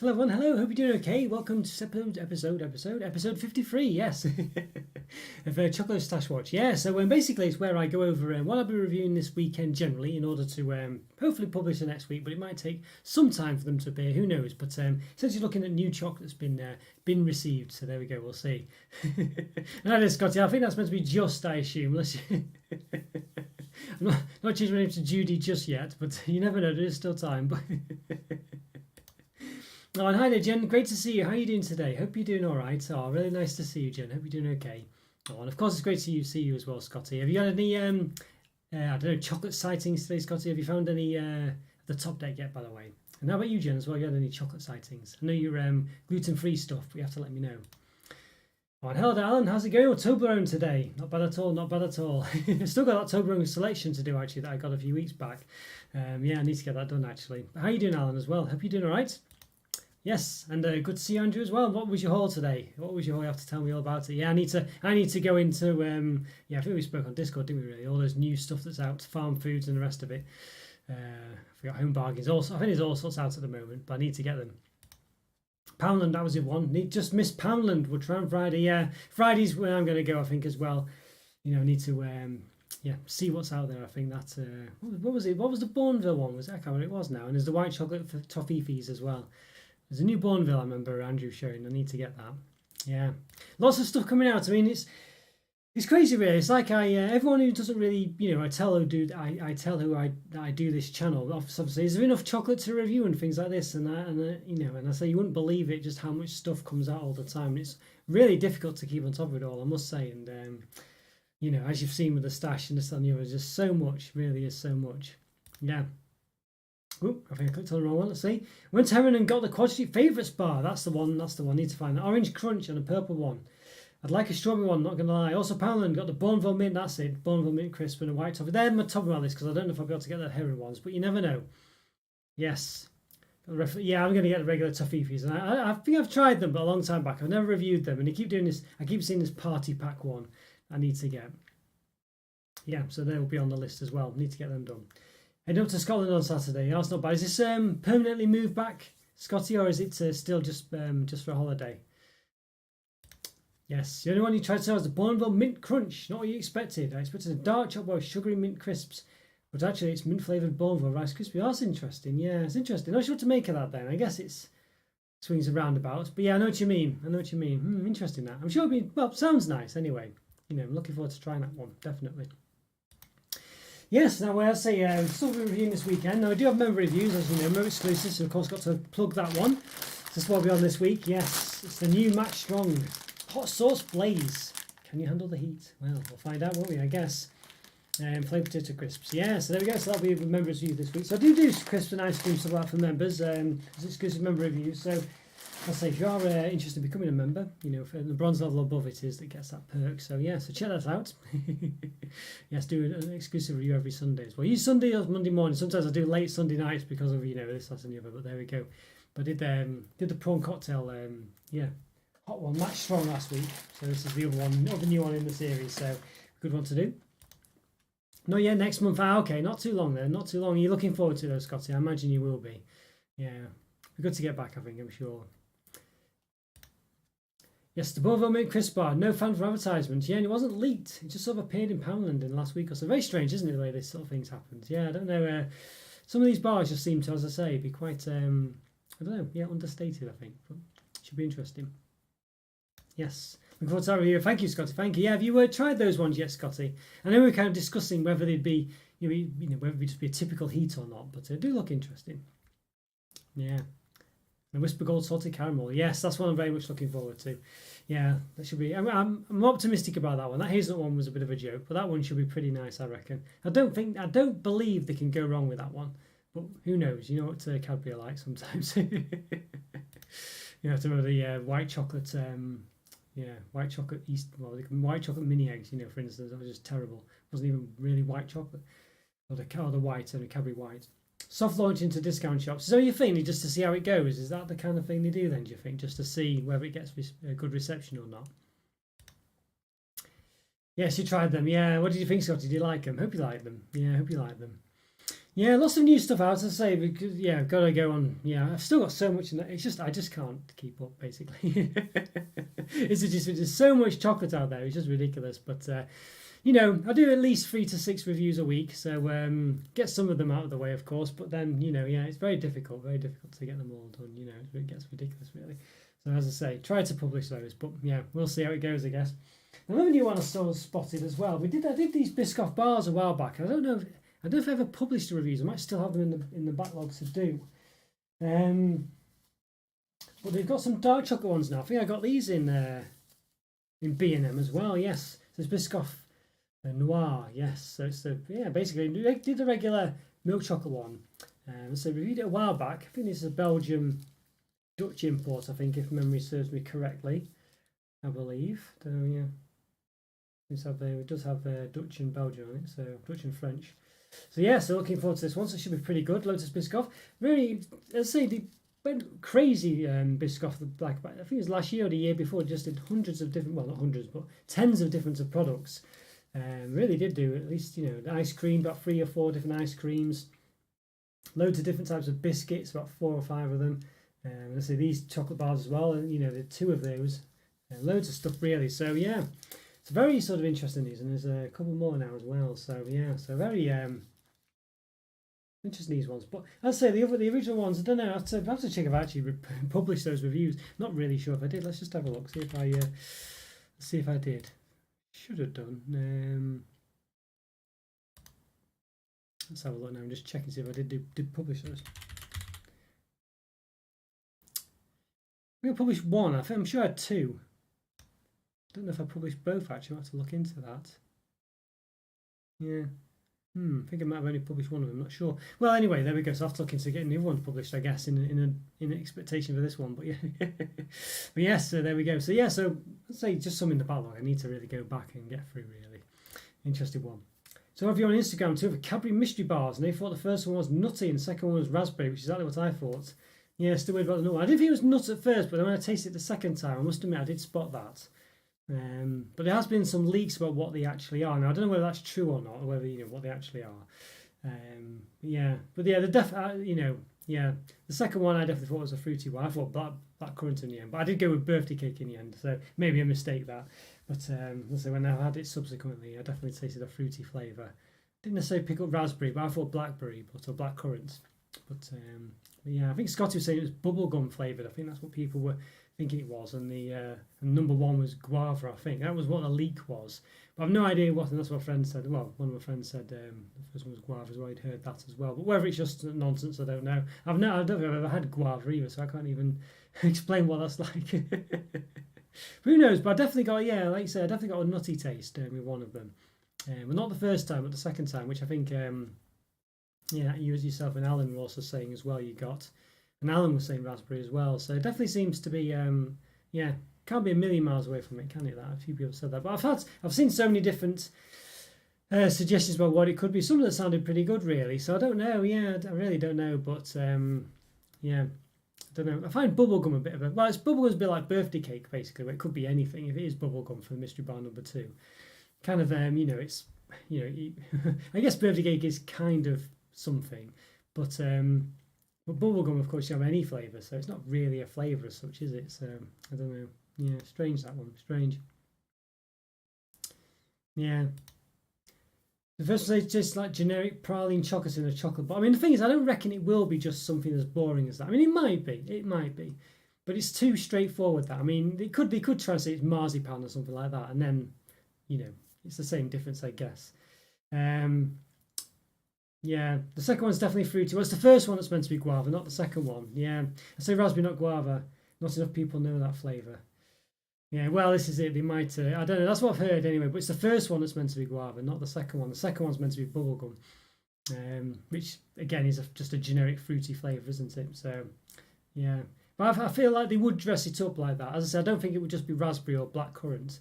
Hello everyone, hello, hope you're doing okay. Welcome to episode 53, yes, of Chocolate Stash Watch. Yeah, so basically it's where I go over what I'll be reviewing this weekend generally in order to hopefully publish the next week, but it might take some time for them to appear, who knows. But essentially looking at new Choc that's been received, so there we go, we'll see. And that is Scotty, I think that's meant to be just, I assume. I'm not changing my name to Judy just yet, but you never know, there is still time. But oh, and hi there, Jen. Great to see you. How are you doing today? Hope you're doing all right. Oh, really nice to see you, Jen. Hope you're doing okay. Oh, and of course, it's great to see you as well, Scotty. Have you had any, I don't know, chocolate sightings today, Scotty? Have you found any of the top deck yet, by the way? And how about you, Jen, as well? Have you had any chocolate sightings? I know you're gluten-free stuff, but you have to let me know. Oh, and hello, Alan. How's it going? Oh, Toblerone today. Not bad at all. Not bad at all. I've still got that Toblerone selection to do, actually, that I got a few weeks back. Yeah, I need to get that done, actually. But how are you doing, Alan, as well? Hope you're doing all right. Yes, and good to see you, Andrew, as well. What was your haul today? What was your haul? You have to tell me all about it. Yeah, I need to go into yeah, I think we spoke on Discord, didn't we? Really, all those new stuff that's out, farm foods and the rest of it. I forgot home bargains. Also, I think there's all sorts out at the moment, but I need to get them. Poundland, that was the one. Just missed Poundland. We'll try on Friday. Yeah, Friday's where I'm going to go, I think, as well. You know, I need to yeah, see what's out there. I think that what was it? What was the Bourneville one? I can't remember what it was now. And there's the white chocolate for toffees as well. There's a new Bourneville I remember Andrew showing. I need to get that. Yeah, lots of stuff coming out. I mean, it's crazy, really. It's like everyone who doesn't really, you know, I tell who I do this channel. Obviously, is there enough chocolate to review and things like this? And you know, and I say you wouldn't believe it just how much stuff comes out all the time. It's really difficult to keep on top of it all, I must say. And you know, as you've seen with the stash and this and the other, there's just so much. Really is so much. Yeah. Oop, I think I clicked on the wrong one. Let's see. Went to Heron and got the Quantity Favourites bar. That's the one. That's the one. Need to find the orange crunch and a purple one. I'd like a strawberry one. Not gonna lie. Also, Poundland got the Bourneville mint. That's it. Bourneville mint crisp and a white toffee. They're my top of my list because I don't know if I'll be able to get the Heron ones, but you never know. Yes. Yeah, I'm gonna get the regular toffees, and I think I've tried them, but a long time back. I've never reviewed them, and they keep doing this. I keep seeing this party pack one. I need to get. Yeah, so they will be on the list as well. Need to get them done. Heading up to Scotland on Saturday. Yeah, that's not bad. Is this permanently moved back, Scotty, or is it still just for a holiday? Yes, the only one you tried to sell was the Bourneville Mint Crunch. Not what you expected. I expected a dark chocolate sugary mint crisps, but actually it's mint flavoured Bourneville Rice Krispie. Oh, that's interesting. Yeah, it's interesting. Not sure what to make of that then. I guess it's swings and roundabouts. But yeah, I know what you mean. I know what you mean. Interesting that. I'm sure it'll be, well, sounds nice anyway. You know, I'm looking forward to trying that one, definitely. Yes, now I say still reviewing this weekend. Now I do have member reviews, as you know, member exclusives, so of course got to plug that one. This is what we'll be on this week. Yes, it's the new Max Strong Hot Sauce Blaze. Can you handle the heat? Well, we'll find out, won't we, I guess. Plain potato crisps. Yeah, so there we go. So that'll be a member review this week. So I do crisps and ice cream stuff out for members as exclusive member reviews. So I'll say if you are interested in becoming a member, you know, for the bronze level above it is that gets that perk. So yeah, so check that out. Yes, do an exclusive review every Sunday as well. Use Sunday or Monday morning. Sometimes I do late Sunday nights because of, you know, this, that, and the other. But there we go. But I did the prawn cocktail, yeah, hot one, Max Strong last week. So this is the other new one in the series. So good one to do. No, yeah, next month. Okay, not too long then. Not too long. Are you looking forward to those, Scotty? I imagine you will be. Yeah, be good to get back, I think, I'm sure. Yes, the Bourneville Mint Crisp Bar, no fan for advertisements. Yeah, and it wasn't leaked. It just sort of appeared in Poundland in the last week or so. Very strange, isn't it, the way this sort of things happens? Yeah, I don't know. Some of these bars just seem to, as I say, be quite, I don't know, yeah, understated, I think. But it should be interesting. Yes. Looking forward to that review. Thank you, Scotty. Thank you. Yeah, have you tried those ones yet, Scotty? I know we were kind of discussing whether they'd be, you know, whether it'd just be a typical heat or not, but they do look interesting. Yeah. The Whisper Gold Salted Caramel. Yes, that's one I'm very much looking forward to. Yeah, that should be. I'm optimistic about that one. That hazelnut one was a bit of a joke, but that one should be pretty nice, I reckon. I don't believe they can go wrong with that one, but who knows? You know what Cadbury are like sometimes. You know, to remember the white chocolate. Yeah, white chocolate white chocolate mini eggs. You know, for instance, that was just terrible. It wasn't even really white chocolate, or the white and the Cadbury white. Soft launch into discount shops. So you think just to see how it goes? Is that the kind of thing they do then? Do you think just to see whether it gets a good reception or not? Yes, you tried them. Yeah. What did you think, Scotty? Did you like them? Hope you like them. Yeah, hope you like them. Yeah, lots of new stuff out to say because yeah, I've got to go on. Yeah, I've still got so much in that. It's just I just can't keep up basically. It's just there's so much chocolate out there. It's just ridiculous. But you know, I do at least 3 to 6 reviews a week, so get some of them out of the way, of course. But then you know, yeah, it's very difficult to get them all done. You know, it gets ridiculous really. So as I say, try to publish those, but yeah, we'll see how it goes, I guess. Another new one I still spotted as well. I did these Biscoff bars a while back. I don't know if I ever published the reviews. I might still have them in the backlog to do. But they've got some dark chocolate ones now. I think I got these in B&M as well. Yes, so it's Biscoff Noir. Yes, so it's basically they did the regular milk chocolate one. So I reviewed it a while back. I think this is a Belgium Dutch import. I think if memory serves me correctly, I believe. Yeah. It does have Dutch and Belgian on it, so Dutch and French. So yeah, so looking forward to this one. So it should be pretty good. Lotus Biscoff. Really, let's say they went crazy. Biscoff, like I think it was last year or the year before, just did hundreds of different, well not hundreds, but tens of different products. Really did do at least the ice cream, about 3 or 4 different ice creams, loads of different types of biscuits, about 4 or 5 of them. Let's say these chocolate bars as well, and the 2 of those, loads of stuff really. So yeah. It's very sort of interesting these, and there's a couple more now as well. So yeah, so very interesting these ones. But I'd say the original ones, I don't know. I have to check if I actually published those reviews. Not really sure if I did. Let's just have a look. See if I did. Should have done. Let's have a look now. I'm just checking to see if I did publish those. I'm going to publish one. I'm sure I had 2. Don't know if I published both actually. I'll have to look into that. Yeah. I think I might have only published one of them. Not sure. Well, anyway, there we go. So I have to look into getting the other one published, I guess, in expectation for this one. But yeah, but yes. So there we go. So yeah. So let's say just some in the backlog. I need to really go back and get through. Really interesting one. So if you're on Instagram, 2 of Cadbury mystery bars, and they thought the first one was nutty and the second one was raspberry, which is exactly what I thought. Yeah, still weird about the nut one. I didn't think it was nuts at first, but then when I tasted it the second time, I must admit I did spot that. But there has been some leaks about what they actually are. Now I don't know whether that's true or not, or whether what they actually are. Yeah, but yeah, the second one I definitely thought was a fruity one. I thought black currant in the end, but I did go with birthday cake in the end, so maybe a mistake that. But so when I had it subsequently, I definitely tasted a fruity flavour. Didn't necessarily pick up raspberry, but I thought blackberry, or black currant. But yeah, I think Scotty was saying it was bubblegum flavoured. I think that's what people were thinking it was, and the number 1 was guava. I think that was what the leak was, but I've no idea what. And that's what a friend said. Well, one of my friends said the first one was guava as well. He'd heard that as well, but whether it's just nonsense, I don't know. I don't think I've ever had guava either, so I can't even explain what that's like. Who knows? But I definitely got like you said, I definitely got a nutty taste with one of them. Well, not the first time, but the second time, which I think you as yourself and Alan were also saying as well. You got. And Alan was saying raspberry as well, so it definitely seems to be, can't be a million miles away from it, can it? That a few people said that, but I've seen so many different suggestions about what it could be. Some of them sounded pretty good, really. So I don't know. Yeah, I really don't know, but yeah, I don't know. I find bubblegum a bit of it's bubblegum's a bit like birthday cake, basically. But it could be anything. If it is bubblegum for the mystery bar number 2, kind of it's I guess birthday cake is kind of something, but. But bubblegum, of course, you have any flavour, so it's not really a flavour as such, is it? So, I don't know. Yeah, strange that one. Strange. Yeah. The first one is just like generic praline chocolate in a chocolate bar. I mean, the thing is, I don't reckon it will be just something as boring as that. I mean, it might be. But it's too straightforward that. I mean, they could try to say it's marzipan or something like that, and then, it's the same difference, I guess. Yeah, the second one's definitely fruity. Well, it's the first one that's meant to be guava, not the second one. Yeah, I say raspberry, not guava. Not enough people know that flavour. Yeah, well, this is it. They might, I don't know. That's what I've heard anyway. But it's the first one that's meant to be guava, not the second one. The second one's meant to be bubblegum, which again is just a generic fruity flavour, isn't it? So, yeah. But I feel like they would dress it up like that. As I said, I don't think it would just be raspberry or black currant.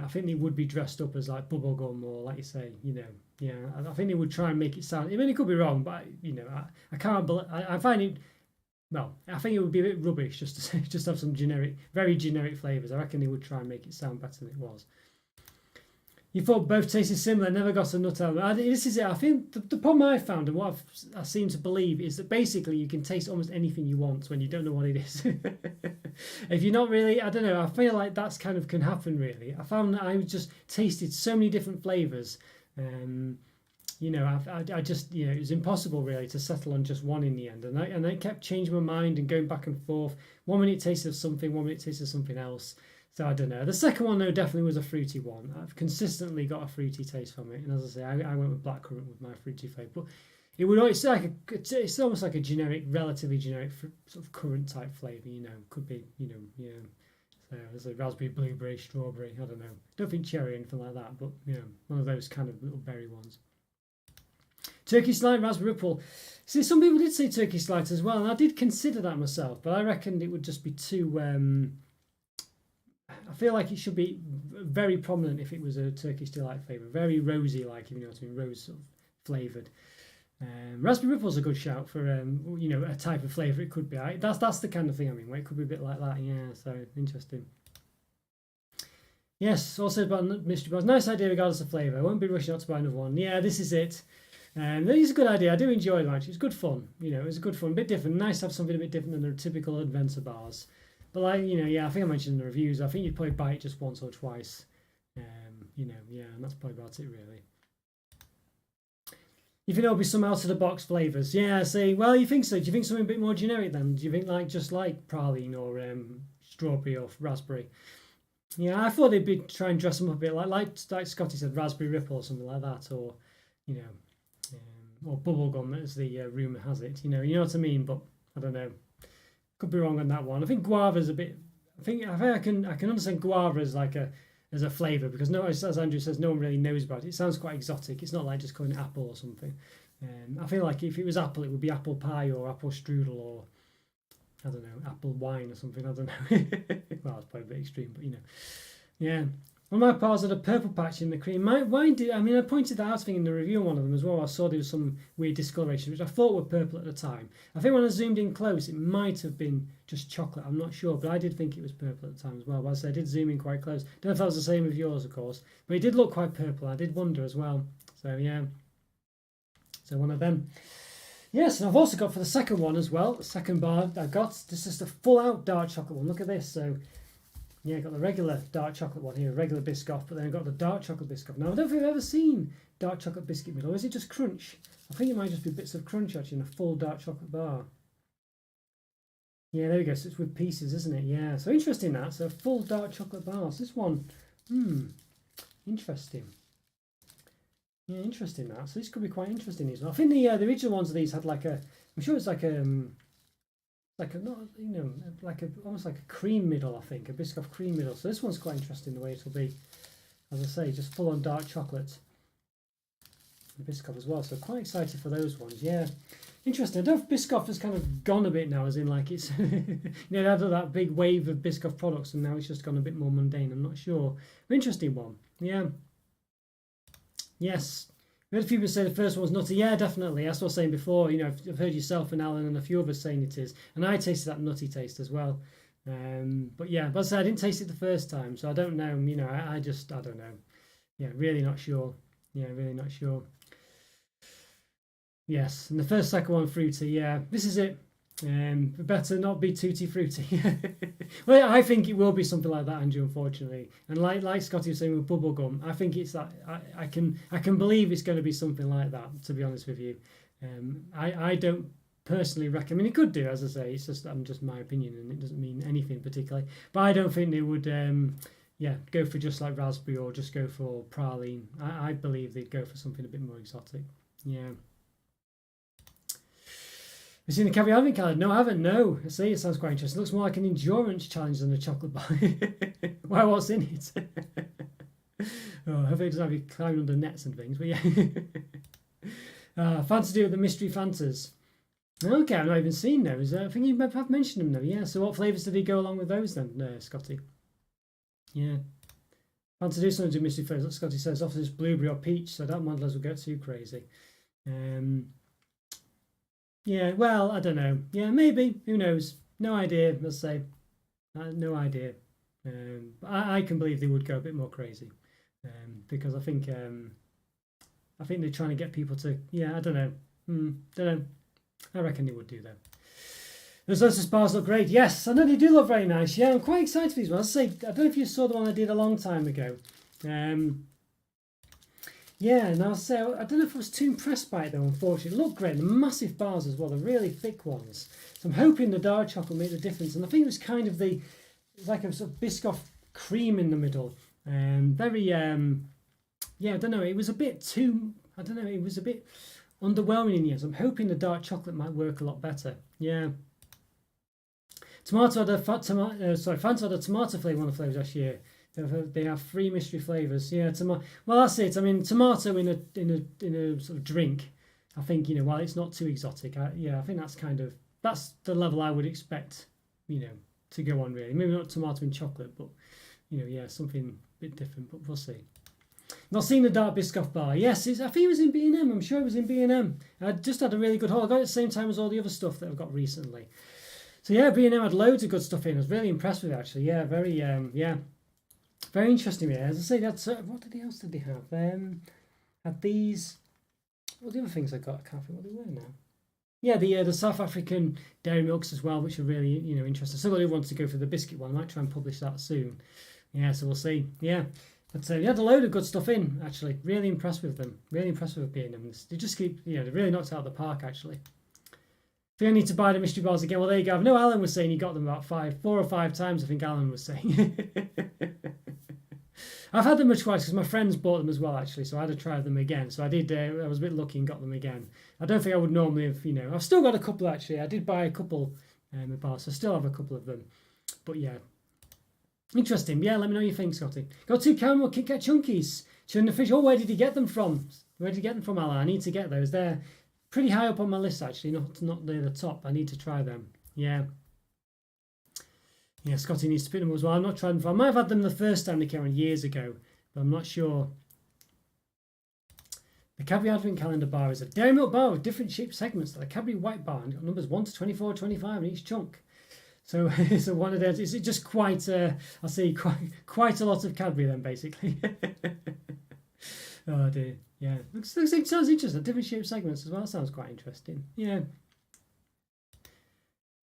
I think they would be dressed up as like bubblegum or, like you say, yeah. I think they would try and make it sound. I mean, it could be wrong, but I can't. I find it. Well, I think it would be a bit rubbish just to say, just have some very generic flavours. I reckon they would try and make it sound better than it was. You thought both tasted similar, never got a nut out. This is it. I think the problem I found and what I seem to believe is that basically you can taste almost anything you want when you don't know what it is. If you're not really, I don't know, I feel like that's kind of can happen really. I found that I just tasted so many different flavours. You know, I just, you know, it was impossible really to settle on just one in the end. And I kept changing my mind and going back and forth. 1 minute it tasted of something, 1 minute it tasted of something else. So I don't know. The second one though definitely was a fruity one. I've consistently got a fruity taste from it, and as I say, I went with blackcurrant with my fruity flavour. But it would always it's almost like a generic, relatively generic sort of currant type flavour. You know, could be So there's a raspberry, blueberry, strawberry. I don't know. Don't think cherry or anything like that, but one of those kind of little berry ones. Turkey slide, raspberry ripple. See, some people did say turkey slides as well, and I did consider that myself, but I reckoned it would just be too. I feel like it should be very prominent if it was a Turkish delight flavour, very rosy, like, if you know what I mean, rose sort of flavoured. Raspberry ripple's a good shout for a type of flavour it could be. That's the kind of thing I mean, where it could be a bit like that. Yeah, so interesting. Yes, also about mystery bars. Nice idea regardless of flavour. I won't be rushing out to buy another one. Yeah, this is it. That is a good idea. I do enjoy them actually. It's good fun. It was good fun, a bit different. Nice to have something a bit different than the typical adventure bars. But like, I think I mentioned in the reviews, I think you'd probably buy it just once or twice. And that's probably about it really. You think there'll be some out of the box flavours? Yeah, see, well, you think so. Do you think something a bit more generic then? Do you think just like praline or strawberry or raspberry? Yeah, I thought they'd be try and dress them up a bit like Scotty said, raspberry ripple or something like that, or or bubblegum as the rumour has it. You know what I mean? But I don't know. Could be wrong on that one. I think guava's a bit. I think I can understand guava as as a flavour, because as Andrew says, no one really knows about it. It sounds quite exotic. It's not like just calling it apple or something. I feel like if it was apple, it would be apple pie or apple strudel or I don't know, apple wine or something. I don't know. Well, it's probably a bit extreme, but yeah. One of my pals had a purple patch in the cream. Mine did. I mean, I pointed that out, I think, in the review on one of them as well. I saw there was some weird discoloration, which I thought were purple at the time. I think when I zoomed in close, it might have been just chocolate. I'm not sure, but I did think it was purple at the time as well. But as I said, I did zoom in quite close. Don't know if that was the same with yours, of course, but it did look quite purple. I did wonder as well. So yeah. So one of them. Yes, and I've also got for the second one as well. The second bar I got. This is the full-out dark chocolate one. Look at this. So. Yeah, I got the regular dark chocolate one here, regular Biscoff, but then I got the dark chocolate Biscoff. Now, I don't think I've ever seen dark chocolate biscuit middle, or is it just crunch? I think it might just be bits of crunch actually in a full dark chocolate bar. Yeah, there we go. So it's with pieces, isn't it? Yeah, so interesting that. So full dark chocolate bars. This one, interesting. Yeah, interesting that. So this could be quite interesting as well. I think the original ones of these had I'm sure it's almost like a cream middle, I think, a Biscoff cream middle. So this one's quite interesting the way it'll be, as I say, just full on dark chocolate. And Biscoff as well, so quite excited for those ones. Yeah, interesting. I don't know if Biscoff has kind of gone a bit now, as in like it's they had that big wave of Biscoff products, and now it's just gone a bit more mundane. I'm not sure. Interesting one. Yeah. Yes. We had a few people say the first one was nutty. Yeah, definitely. As I was saying before, I've heard yourself and Alan and a few others saying it is, and I tasted that nutty taste as well. But as I said, I didn't taste it the first time, so I don't know. I don't know. Yeah, really not sure. Yeah, really not sure. Yes, and the second one, fruity. Yeah, this is it. Better not be tutti frutti. Well, I think it will be something like that, Andrew, unfortunately. And like Scotty was saying with bubblegum, I think it's that I can believe it's going to be something like that, to be honest with you. I don't personally recommend. It could do, as I say, it's just my opinion, and it doesn't mean anything particularly. But I don't think they would go for just like raspberry or just go for praline. I believe they'd go for something a bit more exotic. Yeah. Have you seen the caviar oven calendar? No, I haven't. No. I see, it sounds quite interesting. It looks more like an endurance challenge than a chocolate bar. Why, what's in it? Hopefully it doesn't have you climbing under nets and things, but yeah. Fun to do with the mystery Fantas. Okay, I've not even seen those. I think you have mentioned them though. Yeah, so what flavours did he go along with those then, Scotty? Yeah. Fun to do something to mystery Fantas. Scotty says, often it's blueberry or peach, so that modelers will get too crazy. Yeah, well, I don't know. Yeah, maybe. Who knows? No idea, let's say. No idea. I can believe they would go a bit more crazy. because I think they're trying to get people to, I don't know, don't know. I reckon they would do that. Those Lotus bars look great. Yes, I know they do look very nice. Yeah, I'm quite excited for these ones. I don't know if you saw the one I did a long time ago. Yeah, and I'll say I don't know if I was too impressed by it though. Unfortunately, it looked great. The massive bars as well, the really thick ones. So I'm hoping the dark chocolate will make the difference. And I think it was kind of like a sort of Biscoff cream in the middle. Very I don't know. It was a bit too. I don't know. It was a bit underwhelming in the end. So I'm hoping the dark chocolate might work a lot better. Yeah. Fanta had a tomato flavour, one of the flavours last year. They have 3 mystery flavours. Yeah, well, that's it. I mean, tomato in a sort of drink. I think while it's not too exotic, I think that's the level I would expect, to go on really. Maybe not tomato in chocolate, but something a bit different. But we'll see. Not seen the dark Biscoff bar. Yes, I think it was in B&M. I'm sure it was in B&M. I just had a really good haul. I got it at the same time as all the other stuff that I've got recently. So yeah, B&M had loads of good stuff in. I was really impressed with it actually. Yeah, very very interesting. Yeah, as I say, that's what else did they have? Had these. What the other things I got? I can't think what they were now. Yeah, the South African dairy milks as well, which are really interesting. So I really want to go for the biscuit one. I might try and publish that soon. Yeah, so we'll see. Yeah, but they had a load of good stuff in actually. Really impressed with them. Really impressed with B&M. They just keep they really knocked it out of the park actually. If you need to buy the mystery bars again, well there you go. I know Alan was saying he got them about 4 or 5 times. I think Alan was saying. I've had them much twice because my friends bought them as well actually, so I had to try them again. So I did. I was a bit lucky and got them again. I don't think I would normally have. I've still got a couple actually. I did buy a couple bars, so I still have a couple of them. But yeah, interesting. Yeah, let me know what you think, Scotty. Got 2 caramel Kit Kat Chunkies. Chewing the fish. Oh, where did he get them from? Where did he get them from, Alan? I need to get those. They're pretty high up on my list actually. Not near the top. I need to try them. Yeah. Yeah, Scotty needs to pick them as well. I'm not trying them. I might have had them the first time they came on years ago, but I'm not sure. The Cadbury Advent Calendar bar is a dairy milk bar with different shaped segments. The Cadbury White bar, and got numbers 1 to 24, 25 in each chunk. So it's one of those. It's just quite. I'll say quite a lot of Cadbury then, basically. Oh dear. Yeah, it sounds interesting. Different shaped segments as well. That sounds quite interesting. Yeah.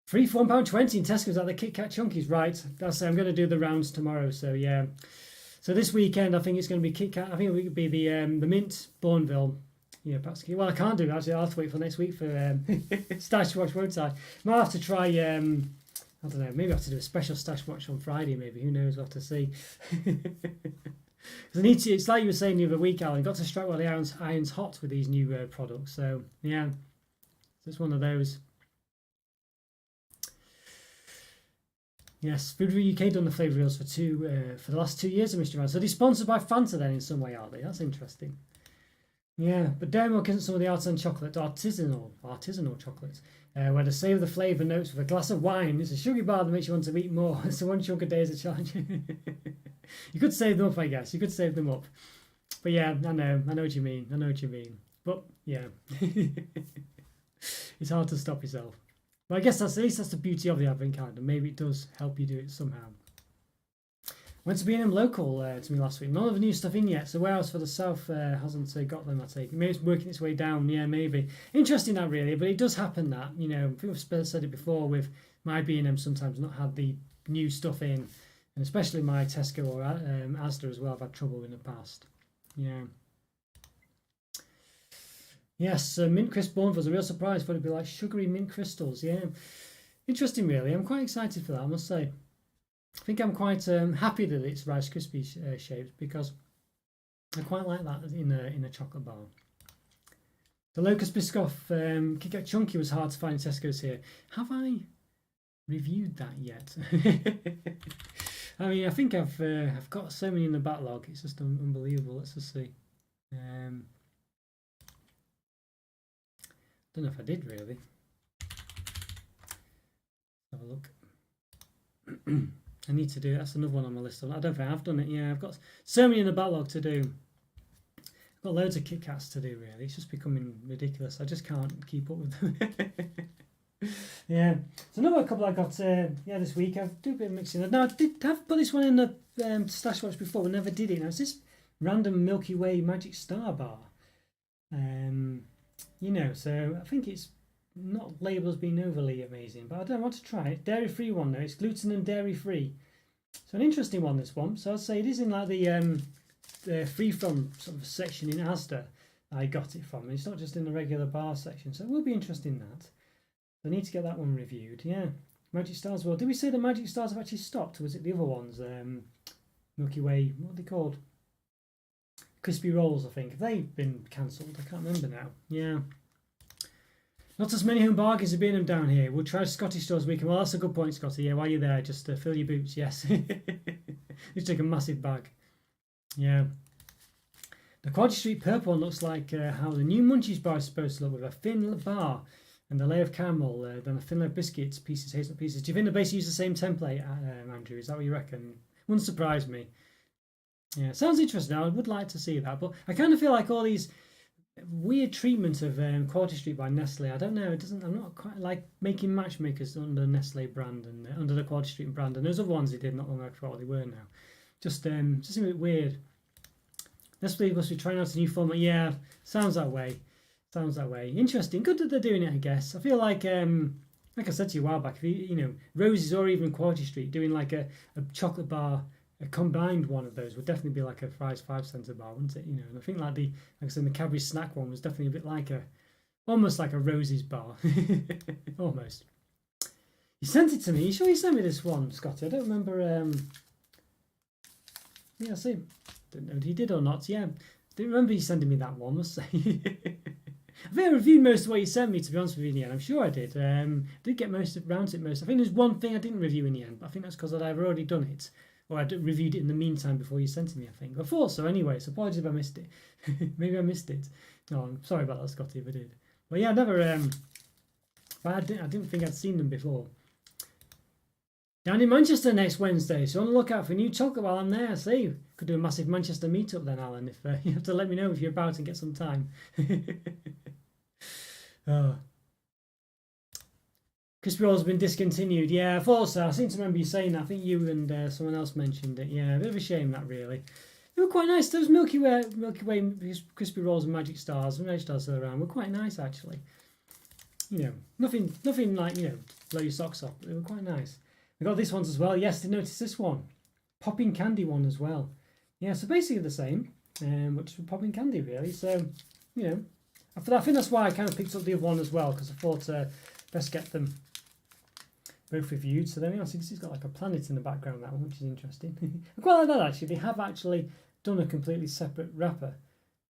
Free for £1.20 in Tesco's at the Kit Kat Chunkies. Right, I'm going to do the rounds tomorrow. So yeah, so this weekend I think it's going to be Kit Kat. I think it would be the mint Bourneville. Yeah, perhaps. Well, I can't do that. Actually, I'll have to wait for next week for Stash Watch, won't I? Might have to try. I don't know. Maybe I have to do a special Stash Watch on Friday. Maybe, who knows? We'll have to see. Because I need to. It's like you were saying the other week, Alan. Got to strike while the iron's hot with these new products. So yeah, so it's one of those. Yes, Food Review UK done the flavour reels for the last 2 years of Mr. Round. So they're sponsored by Fanta then in some way, are they? That's interesting. Yeah, but dairy milk isn't some of the artisan chocolate, artisanal chocolate, where they savour the flavour notes with a glass of wine. It's a sugary bar that makes you want to eat more. So 1 chunk a day is a challenge. You could save them up, I guess. You could save them up. But yeah, I know what you mean. But yeah, it's hard to stop yourself. But I guess at least that's the beauty of the Advent calendar. Maybe it does help you do it somehow. Went to B&M local to me last week. None of the new stuff in yet. So Warehouse for the South hasn't got them, I take it. Maybe it's working its way down. Yeah, maybe. Interesting that really, but it does happen that, I think I've said it before with my B&M sometimes not had the new stuff in. And especially my Tesco or Asda as well, I've had trouble in the past. Yeah. Yes, mint crisp Bourneville was a real surprise. Thought it'd be like sugary mint crystals. Yeah, interesting. Really, I'm quite excited for that. I must say. I think I'm quite happy that it's Rice Krispie shaped because I quite like that in a chocolate bar. The Locust Biscoff Kit Kat Chunky was hard to find in Tesco's here. Have I reviewed that yet? I mean, I think I've got so many in the backlog. It's just unbelievable. Let's just see. Don't know if I did really. Have a look. I need to do it. That's another one on my list. I don't think I've done it. Yeah, I've got so many in the backlog to do. I've got loads of Kit Kats to do really. It's just becoming ridiculous. I just can't keep up with them. Yeah. So another couple I got this week. I've do a bit of mixing. Now I did have put this one in the Stash Watch before. We never did it. Now it's this random Milky Way Magic Star bar. You know, so I think it's not labelled as being overly amazing, but I don't want to try it. Dairy free one though, it's gluten and dairy free. So an interesting one, this one. So I'd say it is in like the free from sort of section in Asda I got it from. It's not just in the regular bar section, so it will be interesting that. I need to get that one reviewed. Yeah, Magic Stars. Well, did we say the Magic Stars have actually stopped, or was it the other ones? Milky Way. What are they called? Crispy Rolls, I think. Have they been cancelled? I can't remember now. Yeah. Not as many home bargains have been them down here. We'll try Scottish stores weekend. Well, that's a good point, Scotty. Yeah, while you're there, just fill your boots. Yes. Just take a massive bag. Yeah. The Quad Street purple one looks like how the new Munchies bar is supposed to look, with a thin bar and a layer of caramel, then a thin layer of biscuits, pieces, hazelnut pieces. Do you think they basically use the same template, Andrew? Is that what you reckon? Wouldn't surprise me. Yeah, sounds interesting. I would like to see that, but I kind of feel like all these weird treatment of Quarter Street by Nestle. I don't know. It doesn't. I'm not quite like making matchmakers under the Nestle brand and under the Quarter Street brand. And those other ones they did not long ago. They were now. Just seem a bit weird. Nestle must be trying out a new format. Yeah, sounds that way. Sounds that way. Interesting. Good that they're doing it. I guess. I feel like I said to you a while back, if you know Roses or even Quarter Street doing like a chocolate bar. A combined one of those would definitely be like a Fry's 5 cent bar, wouldn't it? You know, and I think like I said, the Cadbury snack one was definitely a bit like almost like a Rosie's bar, almost. You sent it to me. You sure you sent me this one, Scotty? I don't remember. Yeah, I see. Don't know if he did or not. Yeah, didn't remember you sending me that one. Must say. I think I reviewed most of what you sent me, to be honest with you, in the end. I'm sure I did. Did get around to it most. I think there's one thing I didn't review in the end, but I think that's because I've already done it. Or I reviewed it in the meantime before you sent it to me, I think. I thought so anyway, so apologies if I missed it. Maybe I missed it. No, I'm sorry about that, Scotty, if I did. But yeah, I never... but I didn't think I'd seen them before. Down in Manchester next Wednesday, so on the lookout for new chocolate while I'm there. See, could do a massive Manchester meetup then, Alan, if you have to let me know if you're about and get some time. Oh. Crispy Rolls have been discontinued. Yeah, I thought so. I seem to remember you saying that. I think you and someone else mentioned it. Yeah, a bit of a shame that, really. They were quite nice. Those Milky Way Crispy Rolls and Magic Stars, still around, were quite nice, actually. You know, nothing like, you know, blow your socks off. But they were quite nice. We got these ones as well. Yes, did notice this one. Popping candy one as well. Yeah, so basically the same, which was popping candy, really. So, you know, I think that's why I kind of picked up the other one as well, because I thought best get them both reviewed. So there we are. So it's got like a planet in the background, that one, which is interesting. I quite like that, actually. They have actually done a completely separate wrapper,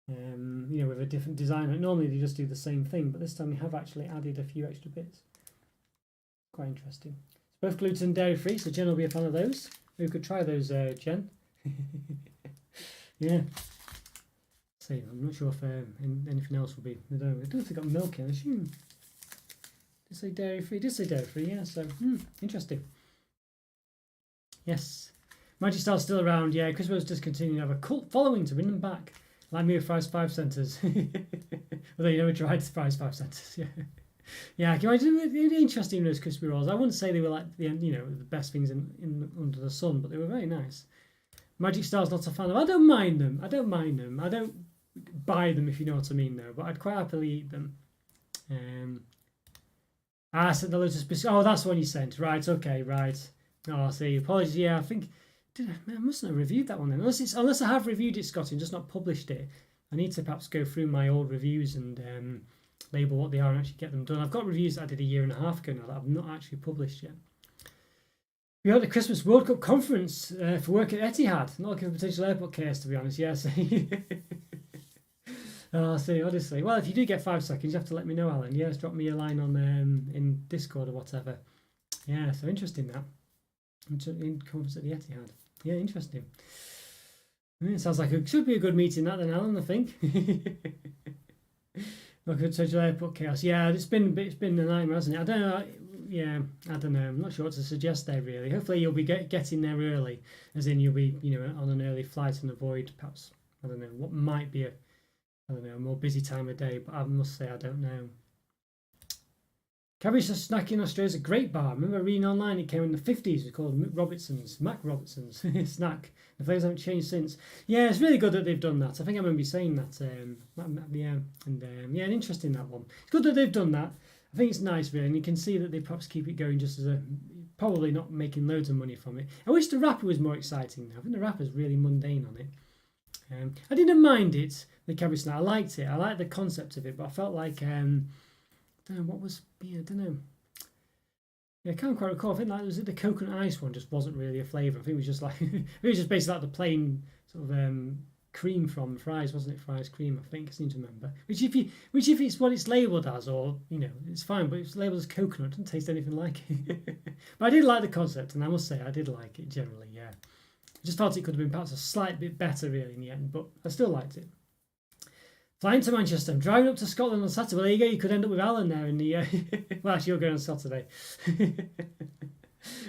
you know, with a different design. Normally they just do the same thing, but this time they have actually added a few extra bits. Quite interesting. It's both gluten and dairy free, so Jen will be a fan of those. We could try those, Jen. Yeah. See, I'm not sure if anything else will be. I don't know if they've got milk in. I assume. Did say dairy free? Did say dairy free? Yeah. So interesting. Yes. Magic Star's still around. Yeah. Chris was just continuing to have a cult following to bring them back. Like me with Fry's 5 centers. Although you never tried Fry's 5 centers. Yeah. Yeah. Can I do it? Interesting, those crispy rolls. I wouldn't say they were like the best things in under the sun, but they were very nice. Magic Star's not a fan of. I don't mind them. I don't buy them, if you know what I mean, though. But I'd quite happily eat them. I sent the Lotus Biscuit. Oh, that's the one you sent. Right, okay, right. Oh, I see. Apologies. Yeah, I think I mustn't have reviewed that one then. Unless I have reviewed it, Scotty, and just not published it. I need to perhaps go through my old reviews and label what they are and actually get them done. I've got reviews that I did a year and a half ago now that I've not actually published yet. We had the Christmas World Cup conference for work at Etihad. Not looking for potential airport chaos, to be honest. Yes. Oh, see, honestly. Well, if you do get 5 seconds, you have to let me know, Alan. Yes, drop me a line on in Discord or whatever. Yeah, so interesting that. In conference at the Etihad. Yeah, interesting. It sounds like it should be a good meeting, that then, Alan, I think. Look at potential airport chaos. Yeah, it's been a nightmare, hasn't it? I don't know. Yeah, I don't know. I'm not sure what to suggest there, really. Hopefully you'll be getting there early, as in you'll be, on an early flight and avoid perhaps, I don't know, what might be a more busy time of day, but I must say I don't know. Cadbury Snack in Australia is a great bar. I remember reading online it came in the 50s. It was called Mac Robertson's snack. The flavours haven't changed since. Yeah, it's really good that they've done that. I think I remember you saying that. Yeah, interesting that one. It's good that they've done that. I think it's nice, really, and you can see that they perhaps keep it going just as a probably not making loads of money from it. I wish the wrapper was more exciting. I think the wrapper's really mundane on it. I didn't mind it, the Cadbury snack. I liked it. I liked the concept of it, but I felt like I don't know what was. Yeah, I don't know. Yeah, I can't quite recall. I think was it the coconut ice one just wasn't really a flavour. I think it was just like it was just basically like the plain sort of cream from fries, wasn't it? Fries cream, I think I seem to remember. Which if it's what it's labelled as, or it's fine, but if it's labelled as coconut, it doesn't taste anything like it. But I did like the concept, and I must say I did like it generally. Yeah, I just felt it could have been perhaps a slight bit better really in the end, but I still liked it. Flying to Manchester. I'm driving up to Scotland on Saturday. Well, there you go. You could end up with Alan there in the. Well, actually, you're going on Saturday.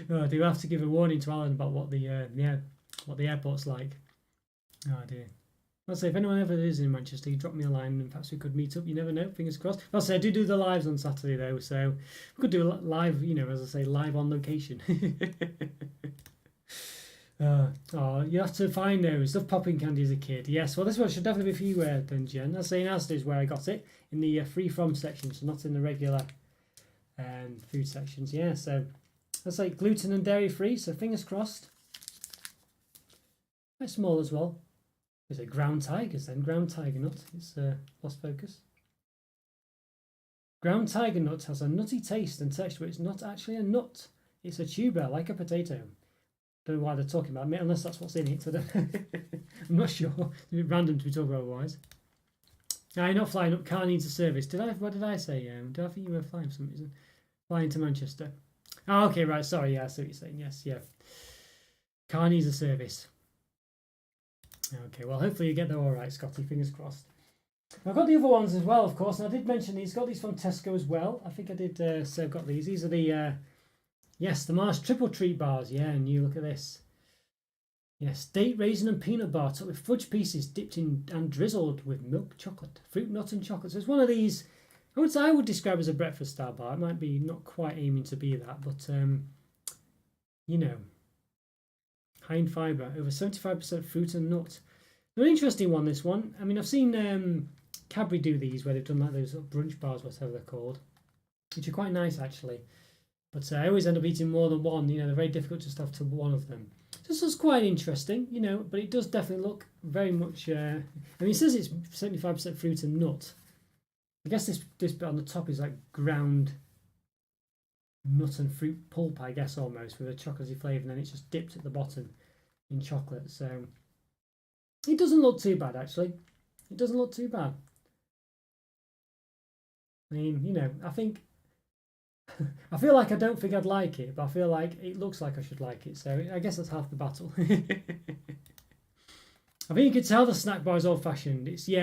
Oh, do you have to give a warning to Alan about what the airport's like? Oh dear. I'll say if anyone ever is in Manchester, you drop me a line and perhaps we could meet up. You never know. Fingers crossed. I'll say I do the lives on Saturday though, so we could do a live. As I say, live on location. You have to find those. Love popping candy as a kid. Yes, well, this one should definitely be for you, then, Jen. I'll say in Asda is where I got it, in the free from section, so not in the regular food sections. Yeah, so that's like gluten and dairy free, so fingers crossed. Quite small as well. There's a ground tigers then, ground tiger nut. It's lost focus. Ground tiger nut has a nutty taste and texture, but it's not actually a nut. It's a tuber, like a potato. Don't know why they're talking about me, unless that's what's in it. I'm not sure. It's a bit random to be talking about otherwise. You're not flying up. Car needs a service. What did I say? Did I think you were flying for some reason? Flying to Manchester. Oh, okay, right. Sorry. Yeah, I see what you're saying. Yes, yeah. Car needs a service. Okay, well, hopefully you get there all right, Scotty. Fingers crossed. I've got the other ones as well, of course, and I did mention these. Got these from Tesco as well. I think I did say I've got these. These are the yes, the Mars Triple Treat Bars. Yeah, and you look at this. Yes, date, raisin and peanut bar topped with fudge pieces dipped in and drizzled with milk chocolate, fruit, nut and chocolate. So it's one of these, I would describe as a breakfast style bar. It might be not quite aiming to be that, but high in fibre, over 75% fruit and nut. An interesting one, this one. I mean, I've seen Cadbury do these where they've done like those brunch bars, whatever they're called, which are quite nice actually. But I always end up eating more than one. They're very difficult to stuff to one of them. This was quite interesting, but it does definitely look very much. It says it's 75% fruit and nut. I guess this bit on the top is like ground nut and fruit pulp, I guess, almost with a chocolatey flavour, and then it's just dipped at the bottom in chocolate. So it doesn't look too bad, actually. It doesn't look too bad. I mean, I think. I feel like I don't think I'd like it, but I feel like it looks like I should like it, so I guess that's half the battle. I think you could tell the snack bar is old-fashioned. It's the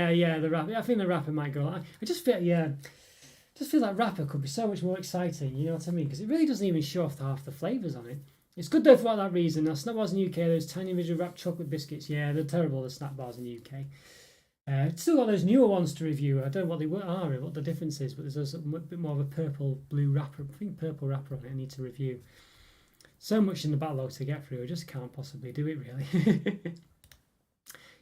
wrapper. I think the wrapper might go. I just feel like wrapper could be so much more exciting. You know what I mean? Because it really doesn't even show off half the flavours on it. It's good though for that reason. Now, snack bars in the UK, those tiny individual wrapped chocolate biscuits. Yeah, they're terrible. The snack bars in the UK. Still got those newer ones to review. I don't know what they are, what the difference is, but there's a bit more of a purple-blue wrapper. I think purple wrapper on it I need to review. So much in the backlog to get through, I just can't possibly do it, really.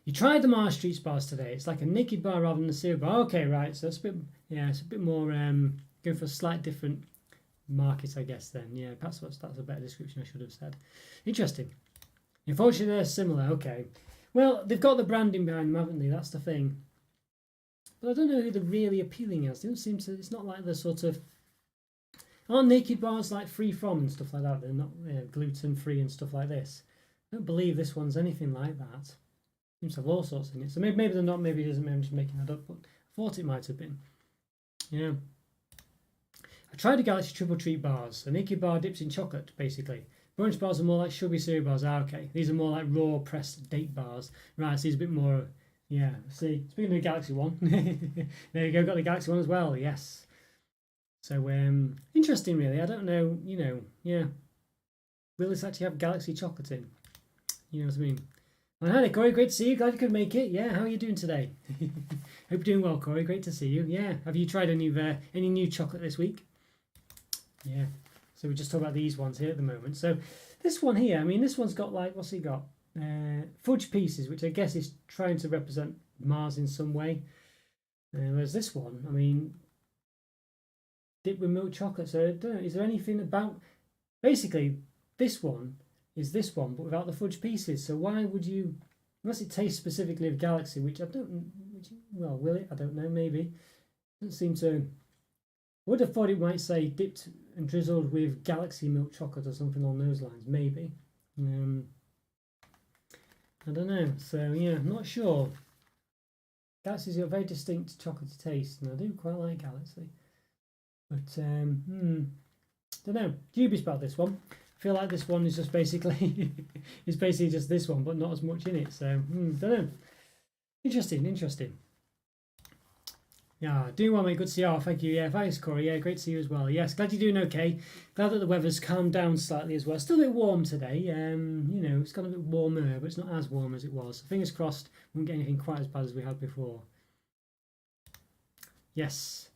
You tried the Mars Street bars today. It's like a naked bar rather than a cereal bar. Okay, right, so it's a bit more going for a slight different market, I guess, then. Yeah, perhaps that's a better description I should have said. Interesting. Unfortunately, they're similar. Okay. Well, they've got the branding behind them, haven't they? That's the thing. But I don't know who they're really appealing as. They don't seem to. It's not like the sort of. Aren't naked bars like free from and stuff like that? They're not gluten free and stuff like this. I don't believe this one's anything like that. Seems to have all sorts in it. So maybe they're not. Maybe it isn't. Maybe I'm just making that up. But I thought it might have been. Yeah. I tried the Galaxy Triple Treat bars. A naked bar dips in chocolate, basically. Brunch bars are more like sugary cereal bars. Okay. These are more like raw pressed date bars. Right, so these are a bit more, see. Speaking of the Galaxy one, there you go, got the Galaxy one as well, yes. So, interesting really. I don't know, will this actually have Galaxy chocolate in? You know what I mean? Well, hi, Corey, great to see you. Glad you could make it. Yeah, how are you doing today? Hope you're doing well, Corey. Great to see you. Yeah, have you tried any new chocolate this week? Yeah. So we just talk about these ones here at the moment. So this one here, I mean, this one's got like, what's he got? Fudge pieces, which I guess is trying to represent Mars in some way. Whereas this one, I mean, dipped with milk chocolate. So I don't know, is there anything about... Basically, this one is this one, but without the fudge pieces. So why would you... Unless it tastes specifically of Galaxy, which I don't... Well, will it? I don't know, maybe. Doesn't seem to... I would have thought it might say dipped and drizzled with Galaxy milk chocolate or something along those lines, maybe. I don't know. So, yeah, I'm not sure. Galaxy's got a very distinct chocolatey taste, and I do quite like Galaxy. But, don't know. Dubious about this one. I feel like this one is just basically is basically just this one, but not as much in it. So, don't know. Interesting. Yeah, doing well, mate. Good to see you. Oh, thank you. Yeah, thanks, Corey. Yeah, great to see you as well. Yes, glad you're doing okay. Glad that the weather's calmed down slightly as well. Still a bit warm today. You know, it's got a bit warmer, but it's not as warm as it was. Fingers crossed, we won't get anything quite as bad as we had before. Yes.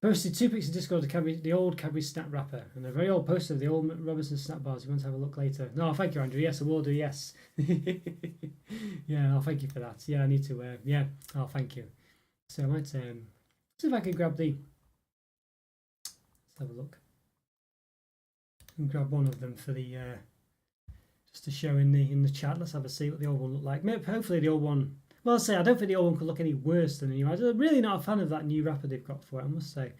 Posted 2 pics of Discord of the old Cadbury Snap wrapper and a very old poster of the old Robertson Snap Bars. You want to have a look later? No, thank you, Andrew. Yes, I will do. Yes. Yeah, thank you for that. Yeah, I need to. Yeah. Oh, thank you. So I might see if I can grab the. Let's have a look. And grab one of them for the just to show in the chat. Let's have a see what the old one looked like. Maybe, hopefully the old one. Well, I'll say I don't think the old one could look any worse than the new. I'm really not a fan of that new wrapper they've got for it. I must say, I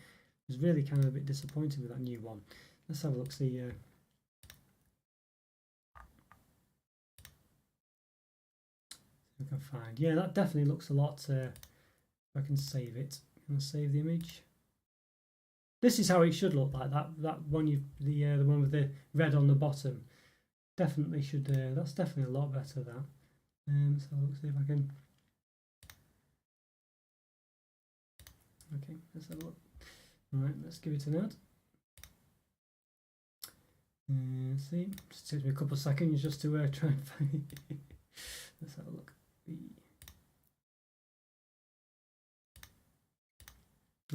was really kind of a bit disappointed with that new one. Let's have a look. See. I can find. Yeah, that definitely looks a lot. If I can save it. Can I save the image? This is how it should look like. That one the one with the red on the bottom. Definitely should. That's definitely a lot better. That. So let's see if I can. Okay, let's have a look. Right, let's give it an ad. See, it takes me a couple of seconds just to try and find it. Let's have a look.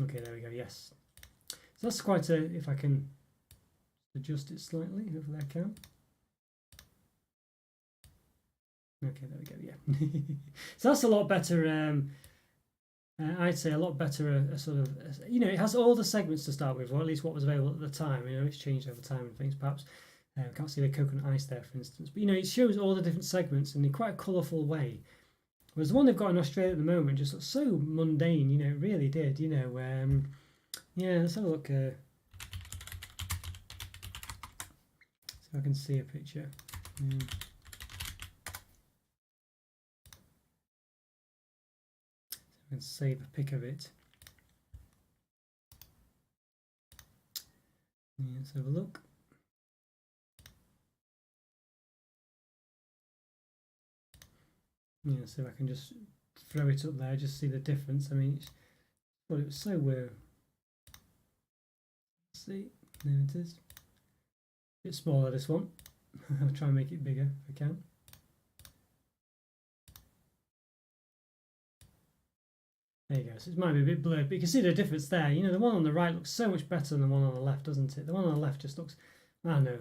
Okay, there we go. Yes, so that's quite a. If I can adjust it slightly, hopefully I can. Okay, there we go. Yeah, so that's a lot better. I'd say a lot better. A sort of, you know, it has all the segments to start with, or at least what was available at the time. You know, it's changed over time and things. Perhaps can't see the coconut ice there, for instance. But you know, it shows all the different segments in quite a colourful way. Whereas the one they've got in Australia at the moment just looks so mundane. You know, it really did. You know, yeah. Let's have a look. See if I can see a picture. And save a pic of it. Yeah, let's have a look. Yeah, so if I can just throw it up there, just see the difference. I mean, well, it was so weird. Let's see, there it is. A bit smaller, this one. I'll try and make it bigger if I can. There you go. So it might be a bit blurred, but you can see the difference there. You know, the one on the right looks so much better than the one on the left, doesn't it? The one on the left just looks, I don't know.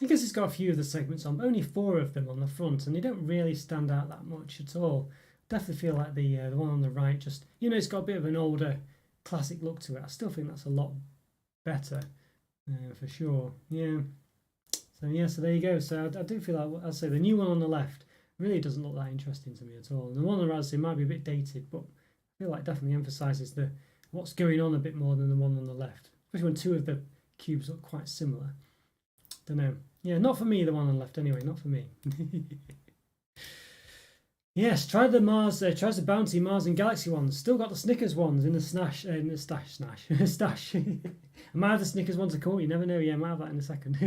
I guess it's got a few of the segments on, but only 4 of them on the front, and they don't really stand out that much at all. Definitely feel like the one on the right just, you know, it's got a bit of an older, classic look to it. I still think that's a lot better, for sure. Yeah. So yeah, so there you go. So I do feel like, I'd say the new one on the left really doesn't look that interesting to me at all. And the one on the right, might be a bit dated, but I feel like it definitely emphasises what's going on a bit more than the one on the left, especially when 2 of the cubes look quite similar. Don't know. Yeah, not for me, the one on the left anyway, not for me. Yes, try the Mars, tries the Bounty, Mars and Galaxy ones. Still got the Snickers ones in the stash. Stash. I might have the Snickers ones to call, you never know. Yeah, I might have that in a second.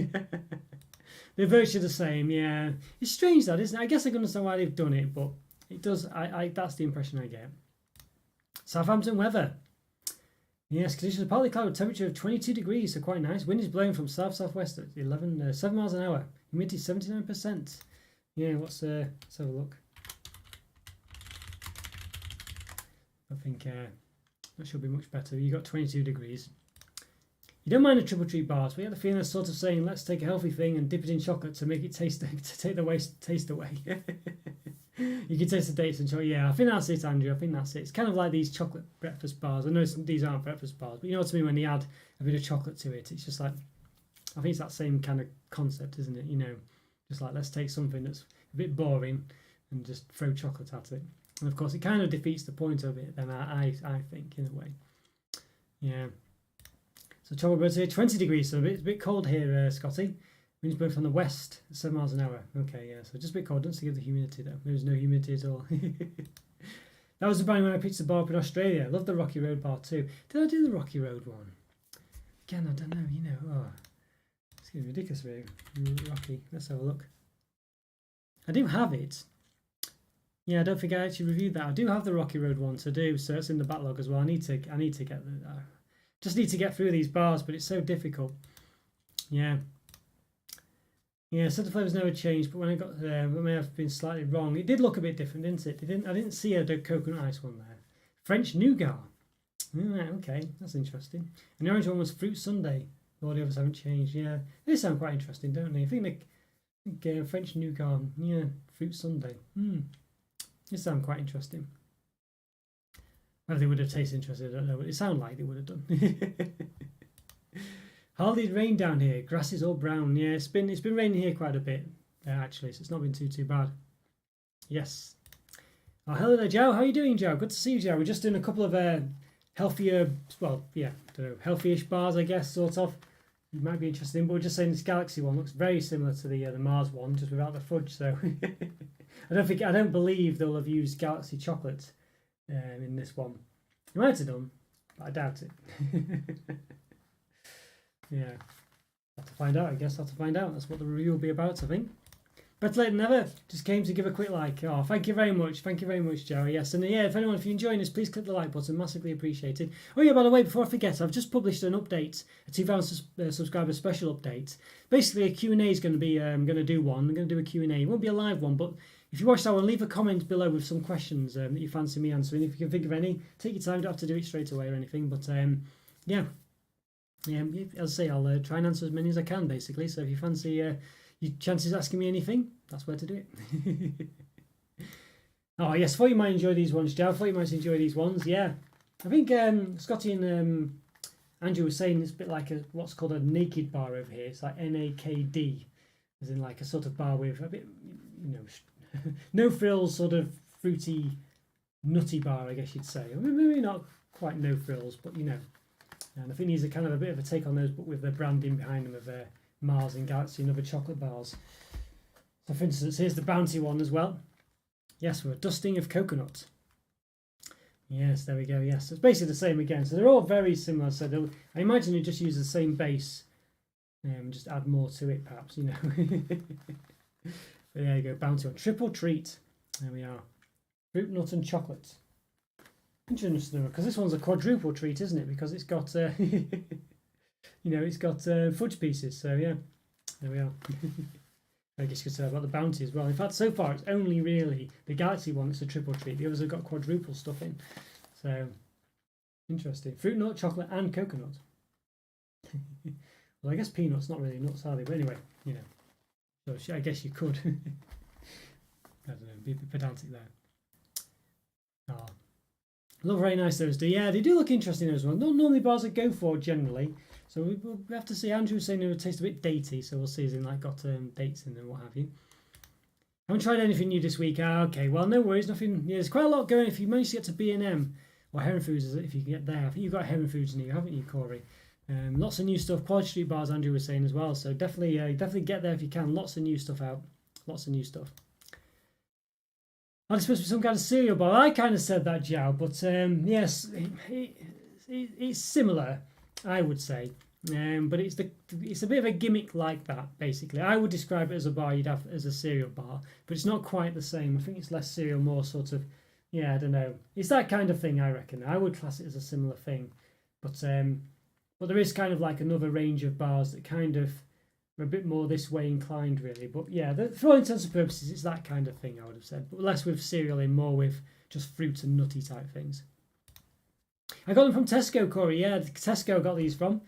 They're virtually the same, yeah. It's strange that, isn't it? I guess I can understand why they've done it, but it does, that's the impression I get. Southampton weather. Yes, conditions are partly cloudy with temperature of 22 degrees, so quite nice. Wind is blowing from south-southwest at 7 miles an hour. Humidity 79%. Yeah, let's have a look. I think that should be much better. You got 22 degrees. You don't mind the triple treat bars, but you have the feeling they're sort of saying, let's take a healthy thing and dip it in chocolate to make it taste to take the taste away. You can taste the dates and chocolate. Yeah, I think that's it, Andrew. I think that's it. It's kind of like these chocolate breakfast bars. I know these aren't breakfast bars, but you know what I mean when they add a bit of chocolate to it. It's just like, I think it's that same kind of concept, isn't it? You know, just like let's take something that's a bit boring and just throw chocolate at it. And of course, it kind of defeats the point of it. Then I think in a way. Yeah. So Chocolate Bird's here, 20 degrees, so it's a bit cold here, Scotty. Winds blowing from the west, 7 miles an hour. Okay, yeah, so just a bit cold. Don't give the humidity though. There's no humidity at all. That was the band when I pitched the bar up in Australia. I love the Rocky Road bar too. Did I do the Rocky Road one? Again, I don't know, you know. Oh, it's getting ridiculous, really. Rocky, let's have a look. I do have it. Yeah, I don't think I actually reviewed that. I do have the Rocky Road one to do, so it's in the backlog as well. I need to get the... just need to get through these bars, but it's so difficult. Yeah. Yeah, so the flavours never changed, but when I got there, it may have been slightly wrong. It did look a bit different, didn't it? I didn't see a coconut ice one there. French nougat. Right, okay, that's interesting. And the orange one was fruit sundae. All the others haven't changed. Yeah, they sound quite interesting, don't they? I think French nougat. Yeah, fruit sundae. They sound quite interesting. Whether they would have tasted interesting, I don't know, but it sounded like they would have done. Hardly rain down here. Grass is all brown. Yeah, it's been raining here quite a bit, actually, so it's not been too bad. Yes. Oh, hello there, Joe. How are you doing, Joe? Good to see you, Joe. We're just doing a couple of healthier, well, yeah, I don't know, healthy-ish bars, I guess, sort of. You might be interested in, but we're just saying this Galaxy one looks very similar to the Mars one, just without the fudge. So I don't believe they'll have used Galaxy chocolate in this one. You might have done, but I doubt it. Yeah, have to find out. I guess have to find out. That's what the review will be about, I think. Better late than never. Just came to give a quick like. Oh, thank you very much. Thank you very much, Joey. Yes, and yeah, if you're enjoying this, please click the like button. Massively appreciated. Oh yeah, by the way, before I forget, I've just published an update, a 2,000 subscriber special update. Basically, a Q&A is going to be. I'm going to do one. I'm going to do a Q&A. It won't be a live one, but if you watch that one, leave a comment below with some questions that you fancy me answering. If you can think of any, take your time. You don't have to do it straight away or anything. But yeah. Yeah, as I say, I'll try and answer as many as I can, basically. So if you fancy your chances asking me anything, that's where to do it. Oh, yes, thought you might enjoy these ones, Joe. Thought you might enjoy these ones, yeah. I think Scotty and Andrew was saying it's a bit like what's called a naked bar over here. It's like NAKD, as in like a sort of bar with a bit, you know, no frills, sort of fruity, nutty bar, I guess you'd say. I mean, maybe not quite no frills, but you know. And I think these are kind of a bit of a take on those, but with the branding behind them of Mars and Galaxy and other chocolate bars. So for instance, here's the Bounty one as well. Yes, we're a dusting of coconut. Yes, there we go. Yes, so it's basically the same again. So they're all very similar. So I imagine you just use the same base and just add more to it, perhaps, you know. But there you go, Bounty one. Triple treat. There we are. Fruit, nut and chocolate. Interesting, because this one's a quadruple treat, isn't it? Because it's got, you know, it's got fudge pieces. So yeah, there we are. I guess you could say about the Bounty as well. In fact, so far it's only really the Galaxy one that's a triple treat. The others have got quadruple stuff in. So interesting. Fruit, nut, chocolate, and coconut. Well, I guess peanuts not really nuts, are they? But anyway, you know. So I guess you could. I don't know. Be a bit pedantic there. Oh. Look very nice those do. Yeah, they do look interesting those ones. Not normally bars I go for generally. So we'll have to see. Andrew was saying they would taste a bit datey, so we'll see. As in like got dates in and what have you. Haven't tried anything new this week. Okay, well no worries. Nothing. Yeah, there's quite a lot going. If you manage to get to B&M or Heron Foods, if you can get there. I think you've got Heron Foods new, haven't you, Corey? Lots of new stuff. Quality Street bars, Andrew was saying as well. So definitely get there if you can. Lots of new stuff out. Lots of new stuff. It's supposed to be some kind of cereal bar. I kind of said that, Joe, but yes, it's similar, I would say. But it's a bit of a gimmick like that, basically. I would describe it as a bar you'd have as a cereal bar, but it's not quite the same. I think it's less cereal, more sort of, yeah, I don't know. It's that kind of thing, I reckon. I would class it as a similar thing, but there is kind of like another range of bars that kind of are a bit more this way inclined, really. But yeah, for all intents and purposes, it's that kind of thing, I would have said. But less with cereal in, more with just fruit and nutty type things. I got them from Tesco, Corey. Yeah, Tesco I got these from.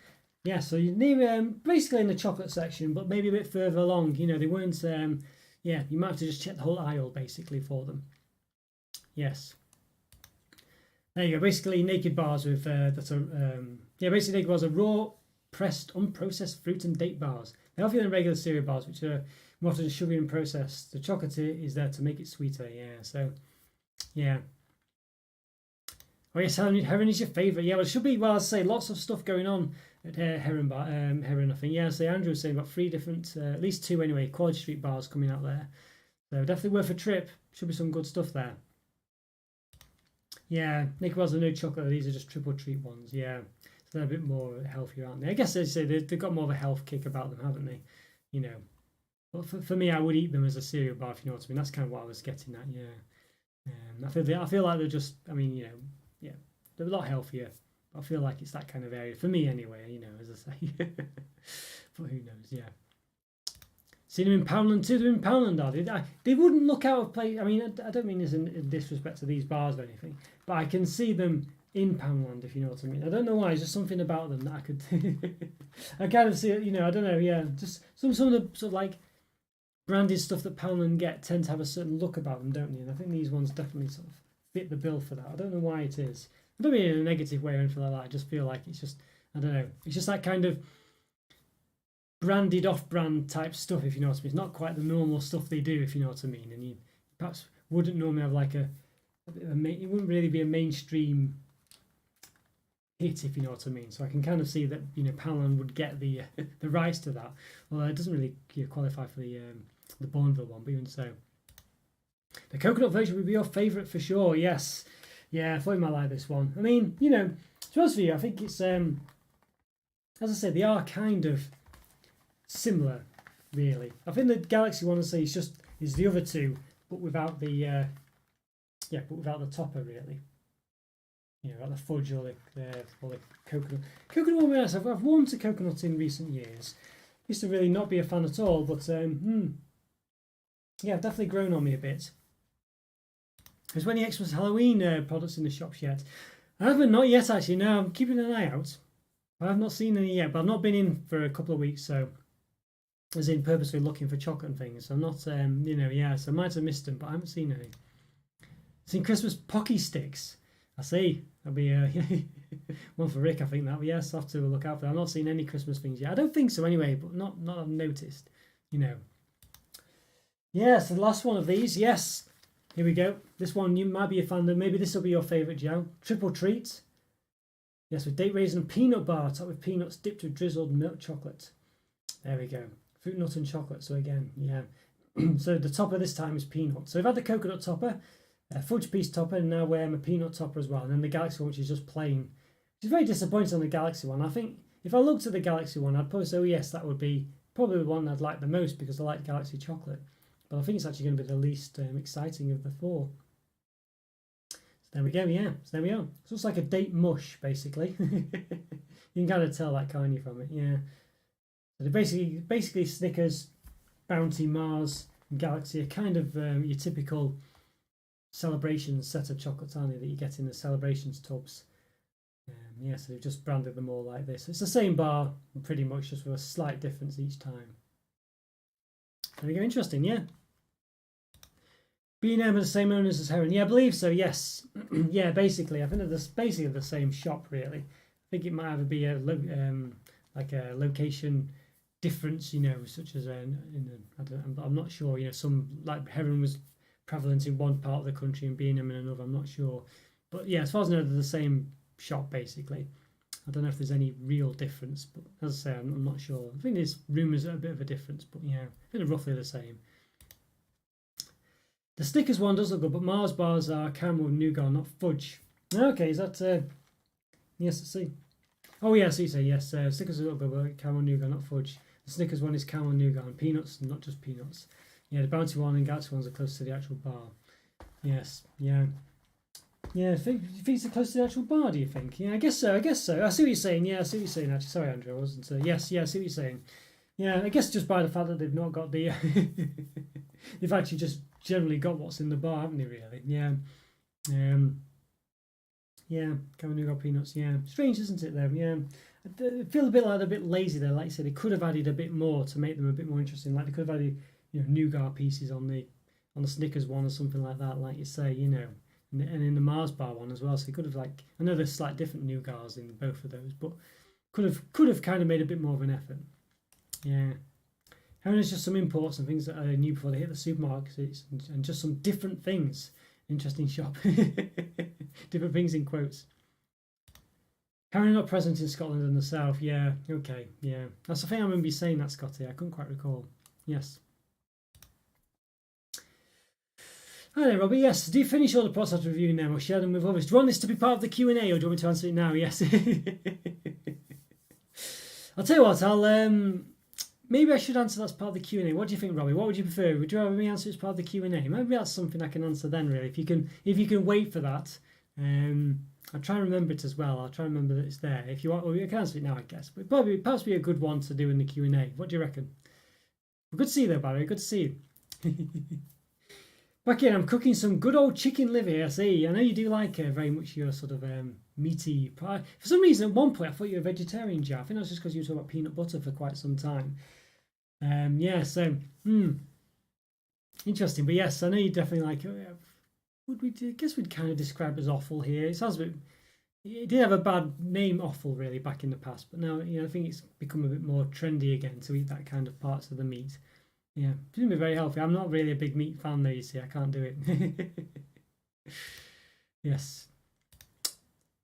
Yeah, so you're near basically in the chocolate section, but maybe a bit further along. You know, they weren't. Yeah, you might have to just check the whole aisle basically for them. Yes. There you go. Basically, naked bars with that are yeah, basically naked bars are raw, pressed, unprocessed fruit and date bars. They offer than regular cereal bars, which are more often sugary and processed. The chocolatey is there to make it sweeter. Yeah. So, yeah. Oh yes, Heron is your favourite. Yeah, well, it should be. Well, I'd say lots of stuff going on at Heron Bar. Heron, I think. Yeah, so Andrew was saying about 3 different, at least 2 anyway, Quality Street bars coming out there. So definitely worth a trip. Should be some good stuff there. Yeah, naked bars are no chocolate. These are just triple treat ones. Yeah, so they're a bit more healthier, aren't they? I guess they say they've got more of a health kick about them, haven't they? You know, but for me, I would eat them as a cereal bar, if you know what I mean. That's kind of what I was getting at. Yeah. I feel like they're just. I mean, you know, yeah, they're a lot healthier. But I feel like it's that kind of area for me anyway. You know, as I say. But who knows? Yeah. Seen them in Poundland too. They're in Poundland, are they? They wouldn't look out of place. I mean, I don't mean this in disrespect to these bars or anything, but I can see them in Poundland, if you know what I mean. I don't know why. There's just something about them that I could. I kind of see it. You know, I don't know. Yeah, just some of the sort of like branded stuff that Poundland get tend to have a certain look about them, don't they? And I think these ones definitely sort of fit the bill for that. I don't know why it is. I don't mean it in a negative way or anything like that. I just feel like it's just. I don't know. It's just that kind of branded off-brand type stuff, if you know what I mean. It's not quite the normal stuff they do, if you know what I mean. And you perhaps wouldn't normally have like it wouldn't really be a mainstream hit, if you know what I mean. So I can kind of see that, you know, Poundland would get the the rights to that. Although it doesn't really qualify for the Bourneville one, but even so. The coconut version would be your favourite for sure, yes. Yeah, I thought you might like this one. I mean, you know, to be honest with you, I think it's as I said, they are kind of similar, really. I think the Galaxy one, I say, is the other two, but without the without the topper, really. You know, like the fudge or the coconut. Coconut one, yes, I've warmed to coconut in recent years. Used to really not be a fan at all, but yeah, I've definitely grown on me a bit. There's any Xmas Halloween products in the shops yet? I haven't, not yet actually. No, I'm keeping an eye out. I have not seen any yet, but I've not been in for a couple of weeks, so as in purposely looking for chocolate and things. So I'm not, you know, yeah, so I might have missed them, but I haven't seen any. Seen Christmas Pocky Sticks. I see. That'll be one for Rick, I think that. But yes, I'll have to look out for that. I've not seen any Christmas things yet. I don't think so anyway, but not I've noticed, you know. Yes, the last one of these, yes. Here we go. This one you might be a fan of. Maybe this will be your favourite, Joe. Triple treat. Yes, with date raisin and peanut bar, topped with peanuts dipped with drizzled milk chocolate. There we go. Fruit, nut and chocolate. So again, yeah. So the topper this time is peanut. So we've had the coconut topper, fudge piece topper, and now we're a peanut topper as well. And then the Galaxy one, which is just plain. Which is very disappointing on the Galaxy one. I think if I looked at the Galaxy one, I'd probably say, oh yes, that would be probably the one I'd like the most because I like Galaxy chocolate. But I think it's actually going to be the least exciting of the 4. So there we go, yeah. So there we are. So it's like a date mush, basically. You can kind of tell that, can't you, from it? Yeah. So they're basically Snickers, Bounty, Mars, and Galaxy are kind of your typical celebrations set of chocolates, aren't they, that you get in the celebrations tubs. Yeah, so they've just branded them all like this. It's the same bar, pretty much, just with a slight difference each time. There we go, interesting, yeah. B&M are the same owners as Heron. Yeah, I believe so, yes. Yeah, basically, I think they're basically the same shop, really. I think it might either be like a location difference, you know, such as I'm not sure, you know, some, like Heron was prevalent in one part of the country and B&M in another, I'm not sure. But yeah, as far as I know, they're the same shop, basically. I don't know if there's any real difference, but as I say, I'm not sure. I think there's rumours of a bit of a difference, but yeah, I think they're roughly the same. The Snickers one does look good, but Mars bars are caramel and nougat, not fudge. Okay, is that... yes, let's see. Oh, yeah, I see, so yes, Snickers look good, but caramel and nougat, not fudge. The Snickers one is caramel and nougat and peanuts, not just peanuts. Yeah, the Bounty one and Galaxy ones are close to the actual bar. Yes, yeah. Yeah, I think it's close to the actual bar, do you think? Yeah, I guess so. I see what you're saying. Yeah, I see what you're saying, actually. Sorry, Andrew, I wasn't... yes, yeah, I see what you're saying. Yeah, I guess just by the fact that they've not got the... they've actually just generally got what's in the bar, haven't they, really? Yeah. Yeah, caramel nougat peanuts. Yeah, strange, isn't it? Though. Yeah, I feel a bit like they're a bit lazy there. Like you said, they could have added a bit more to make them a bit more interesting. Like they could have added, nougat pieces on the Snickers one or something like that. Like you say, and in the Mars bar one as well. So they could have I know there's slight different nougats in both of those, but could have kind of made a bit more of an effort. Yeah. And there's just some imports and things that are new before they hit the supermarkets, and just some different things. Interesting shop. Different things in quotes. Currently not present in Scotland and the South. Yeah, okay, yeah. That's the thing I remember you saying that, Scotty. I couldn't quite recall. Yes. Hi there, Robbie. Yes, do you finish all the process reviewing now or share them with others? Do you want this to be part of the Q&A or do you want me to answer it now? Yes. I'll tell you what, maybe I should answer that as part of the Q&A. What do you think, Robbie? What would you prefer? Would you rather me answer it as part of the Q&A? Maybe that's something I can answer then, really. If you can wait for that. I'll try and remember it as well. I'll try and remember that it's there. If you want, well, you can answer it now, I guess. But perhaps be a good one to do in the Q&A. What do you reckon? Well, good to see you there, Barry. Good to see you. Back in, I'm cooking some good old chicken liver here. I see. I know you do like very much your sort of meaty pie. For some reason, at one point, I thought you were a vegetarian, Joe. I think that's just because you were talking about peanut butter for quite some time. Yeah, so interesting. But yes, I know you definitely like. I guess we'd kind of describe it as offal here. It sounds a bit. It did have a bad name, offal, really, back in the past. But now, I think it's become a bit more trendy again to eat that kind of parts of the meat. Yeah, it's going to be very healthy. I'm not really a big meat fan, though, you see. I can't do it. Yes.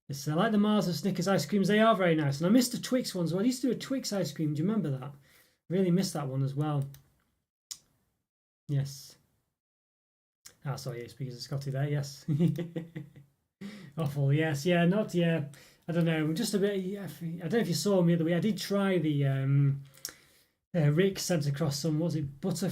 Yes, I like the Mars and Snickers ice creams. They are very nice. And I missed the Twix ones. Well, I used to do a Twix ice cream. Do you remember that? Really missed that one as well. Yes. Ah, sorry, speaking of Scotty there, yes. Awful, yes. Yeah, not, yeah. I don't know. Just a bit, yeah, I don't know if you saw me the other way. I did try the... Rick sent across some, was it butter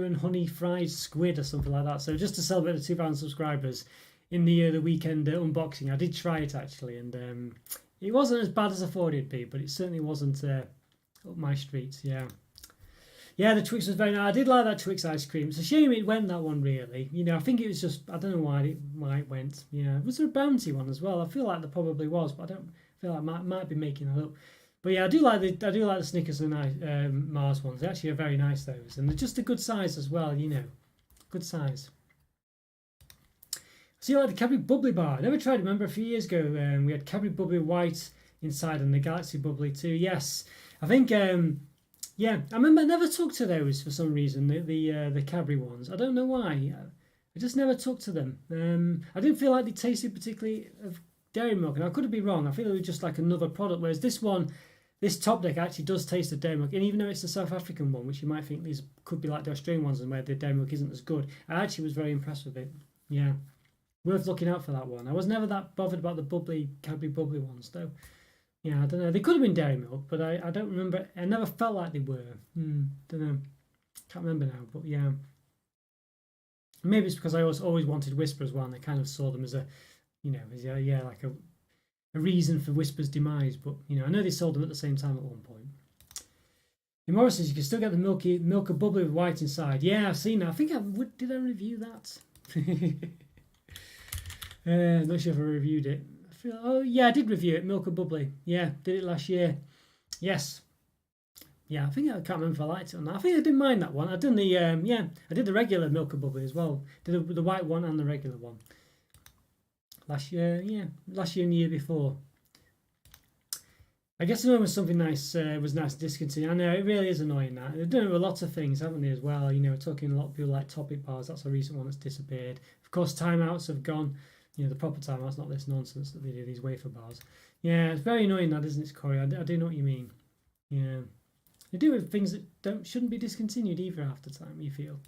and honey fried squid or something like that? So just to celebrate the 2,000 subscribers in the weekend unboxing, I did try it actually, and it wasn't as bad as I thought it'd be, but it certainly wasn't up my street. Yeah, the Twix was very nice. I did like that Twix ice cream. It's a shame it went that one really. I think it was just, I don't know why it went. Yeah, was there a bounty one as well? I feel like there probably was, but I don't feel like I might be making it up. But yeah, I do like the Snickers and Mars ones. They actually are very nice, those, and they're just a good size as well. Good size. So you like the Cadbury Bubbly bar? I never tried. Remember a few years ago we had Cadbury Bubbly White inside and the Galaxy Bubbly too. Yes, I think yeah, I remember I never took to those for some reason. The Cadbury ones. I don't know why. I just never took to them. I didn't feel like they tasted particularly of dairy milk, and I could be wrong. I feel it was just like another product. Whereas this top deck actually does taste of dairy milk, and even though it's the South African one, which you might think these could be like the Australian ones and where the dairy milk isn't as good, I actually was very impressed with it. Yeah, worth looking out for that one. I was never that bothered about the Cadbury Bubbly ones though. Yeah, I don't know. They could have been dairy milk, but I don't remember. I never felt like they were. Don't know. Can't remember now, but yeah. Maybe it's because I always wanted Whisper as well, and I kind of saw them as a, like a reason for Whisper's demise. But I know they sold them at the same time at one point. In Morrison's, you can still get the Milka Bubbly with white inside. Yeah, I've seen that. I think did I review that? Not sure if I reviewed it. Oh yeah, I did review it. Milka Bubbly. Yeah, did it last year. Yes. Yeah, I can't remember if I liked it or not. I think I didn't mind that one. I did I did the regular Milka Bubbly as well. Did the white one and the regular one. Last year and the year before. I guess annoying was something nice. Was nice to discontinue. I know it really is annoying that they've done it with lots of things, haven't they? As well. We're talking a lot of people like Topic Bars. That's a recent one that's disappeared. Of course, timeouts have gone. The proper timeouts, not this nonsense that they do. These wafer bars. Yeah, it's very annoying that, isn't it, Corey? I do know what you mean. Yeah, they do it with things that shouldn't be discontinued either. After time, you feel.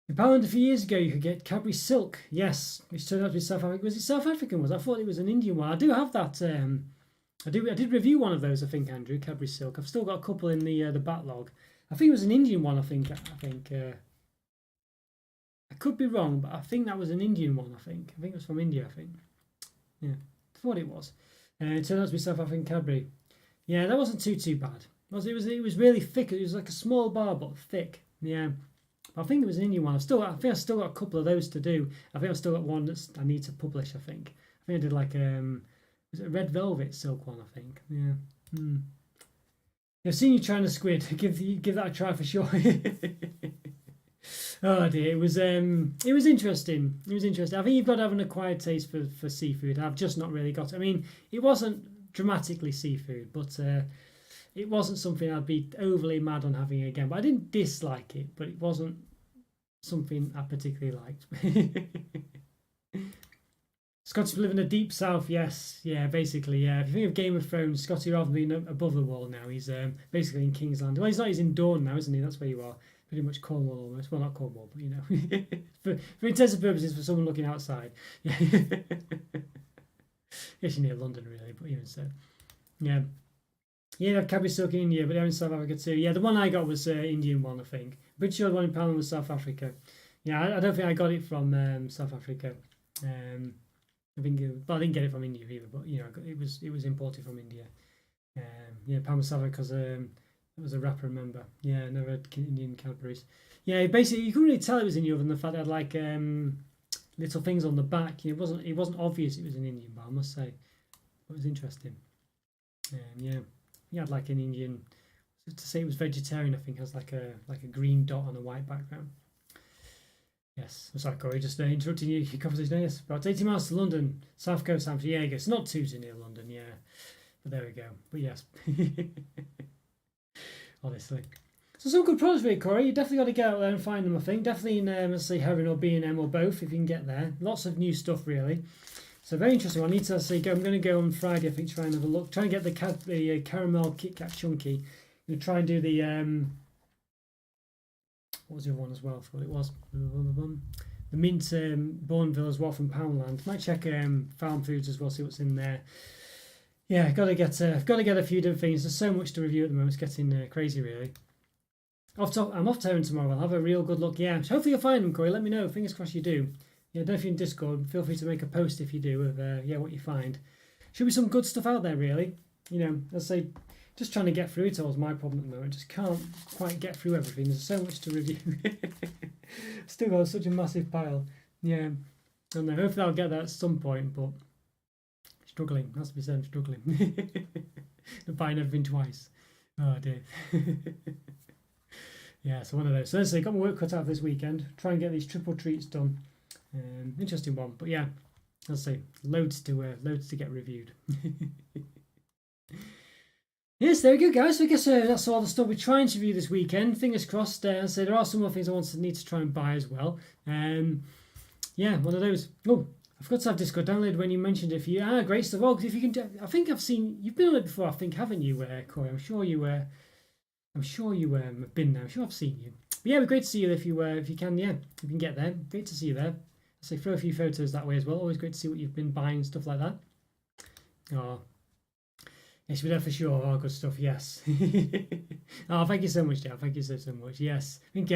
In Poland a few years ago, you could get Cadbury Silk. Yes, which turned out to be South African. Was it South African? I thought it was an Indian one. I do have that. I did review one of those. I think, Andrew, Cadbury Silk. I've still got a couple in the backlog. I think it was an Indian one. I think. I could be wrong, but I think that was an Indian one. I think it was from India. I think. Yeah, I thought it was. It turned out to be South African Cadbury. Yeah, that wasn't too bad. It was really thick. It was like a small bar, but thick. Yeah. I think it was an Indian one. I think I've still got a couple of those to do. I think I've still got one that I need to publish. I think I did like was it a red velvet silk one? I think. Yeah. I've seen you trying to squid. Give that a try for sure. Oh dear, it was interesting. It was interesting. I think you've got to have an acquired taste for seafood. I've just not really got it. I mean, it wasn't dramatically seafood, but it wasn't something I'd be overly mad on having again. But I didn't dislike it, but it wasn't something I particularly liked. Scotty live in the deep south, yes, yeah, basically, yeah. If you think of Game of Thrones, Scotty rather than being above the wall now, he's basically in Kingsland. Well, he's not. He's in Dawn now, isn't he? That's where you are. Pretty much Cornwall almost. Well, not Cornwall, but you know, for intensive purposes, for someone looking outside. Yeah. Yes, you're near London, really, but even so, yeah. Yeah, you have Cadbury Silk in India, but they're in South Africa too. Yeah, the one I got was Indian one, I think. Pretty sure the one in Poland was South Africa. Yeah, I don't think I got it from South Africa. I think, but I didn't get it from India either. But you know, it was imported from India. Yeah, Pound South because it was a rapper, remember? Yeah, never had Indian Cadbury's. Yeah, basically you couldn't really tell it was in the oven. The fact it had like little things on the back. It wasn't obvious it was an Indian bar, I must say. It was interesting. Yeah, he had like an Indian. To say it was vegetarian, I think has like a green dot on a white background. Yes, I'm sorry, Corey, just interrupting your conversation. Yes, about 80 miles to London, South Coast, San Diego. It's not too near London, yeah. But there we go. But yes. Honestly. So some good products for you, Corey. You definitely got to get out there and find them, I think. Definitely in, let's say, Heron or B&M or both, if you can get there. Lots of new stuff, really. So very interesting. I need to say, I'm going to go on Friday, I think, try and have a look. Try and get the caramel Kit Kat Chunky. I'm going to try and do the... what was the other one as well? I forgot it was. The mint Bourneville as well from Poundland. Might check Farm Foods as well, see what's in there. Yeah, got to get a few different things. There's so much to review at the moment. It's getting crazy, really. I'm off to Heron tomorrow. I'll have a real good look. Yeah, hopefully you'll find them, Corey. Let me know. Fingers crossed you do. Yeah, don't know if you're in Discord. Feel free to make a post if you do of what you find. Should be some good stuff out there, really. You know, as I say, just trying to get through it all is my problem at the moment. Just can't quite get through everything. There's so much to review. Still got such a massive pile. Yeah, I don't know. Hopefully I'll get that at some point, but struggling. Has to be said, I'm struggling. Buying everything twice. Oh dear. Yeah, so one of those. So let's say, got my work cut out this weekend. Try and get these triple treats done. Interesting one, but yeah, let's say loads to get reviewed. Yes, there we go, guys. So I guess that's all the stuff we're trying to review this weekend. Fingers crossed. So there are some more things I need to try and buy as well. Yeah, one of those. Oh, I forgot to have Discord downloaded when you mentioned it. Great stuff. Well, if you can, I think I've seen you've been on it before. I think, haven't you, Corey? I'm sure you have been there. I'm sure I've seen you. But yeah, it'd be great to see you if you can. Yeah, if you can get there. Great to see you there. So throw a few photos that way as well. Always great to see what you've been buying, stuff like that. Oh. Yes, we're there for sure. Oh, good stuff. Yes. Oh, thank you so much, Dale. Thank you so much. Yes, I think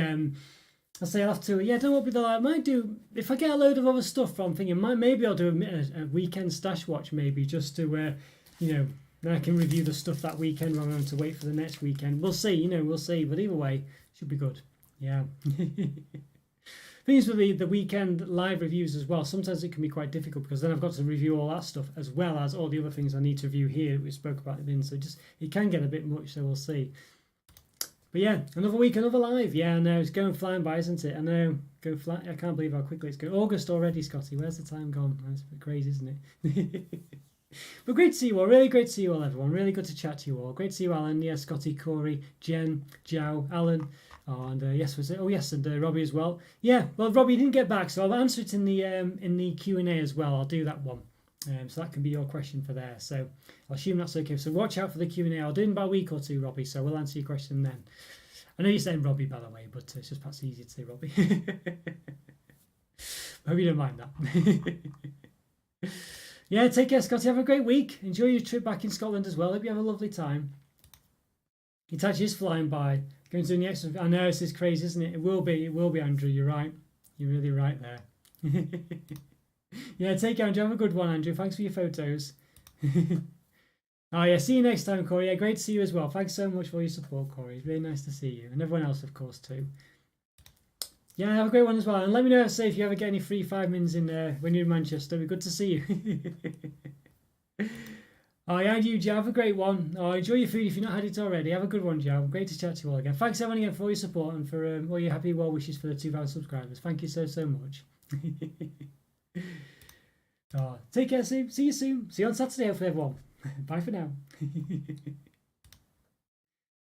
I'll say I'll have to. Yeah, don't want to be I might do if I get a load of other stuff from thinking. Maybe I'll do a weekend stash watch. Maybe just to then I can review the stuff that weekend rather than to wait for the next weekend. We'll see. We'll see. But either way, should be good. Yeah. Things with the weekend live reviews as well. Sometimes it can be quite difficult because then I've got to review all that stuff as well as all the other things I need to review here that we spoke about it in. So it can get a bit much. So we'll see. But yeah, another week, another live. Yeah, I know it's going flying by, isn't it? I know, go fly. I can't believe how quickly it's going. August already, Scotty. Where's the time gone? That's a bit crazy, isn't it? But great to see you all. Really great to see you all, everyone. Really good to chat to you all. Great to see you, Alan. Yeah, Scotty, Corey, Jen, Jow, Alan. Oh, and yes, was it? Oh, yes, and Robbie as well. Yeah, well, Robbie didn't get back, so I'll answer it in the Q&A as well. I'll do that one. So that can be your question for there. So I'll assume that's okay. So watch out for the Q&A. I'll do it in about a week or two, Robbie. So we'll answer your question then. I know you're saying Robbie, by the way, but it's just perhaps easier to say Robbie. Hope you don't mind that. Yeah, take care, Scotty. Have a great week. Enjoy your trip back in Scotland as well. Hope you have a lovely time. It actually is flying by. Going to the next one. I know this is crazy, isn't it? It will be, Andrew. You're right. You're really right there. Yeah, take care, Andrew. Have a good one, Andrew. Thanks for your photos. Oh, yeah, see you next time, Corey. Yeah, great to see you as well. Thanks so much for your support, Corey. It's really nice to see you. And everyone else, of course, too. Yeah, have a great one as well. And let me know, say, if you ever get any free 5 mins in when you're in Manchester. It'd be good to see you. Oh, yeah, and you, Joe. Have a great one. Oh, enjoy your food if you've not had it already. Have a good one, Joe. Great to chat to you all again. Thanks, everyone, again, for all your support and for all your happy well wishes for the 2,000 subscribers. Thank you so, so much. Oh, take care, soon. See you soon. See you on Saturday, hopefully, everyone. Bye for now.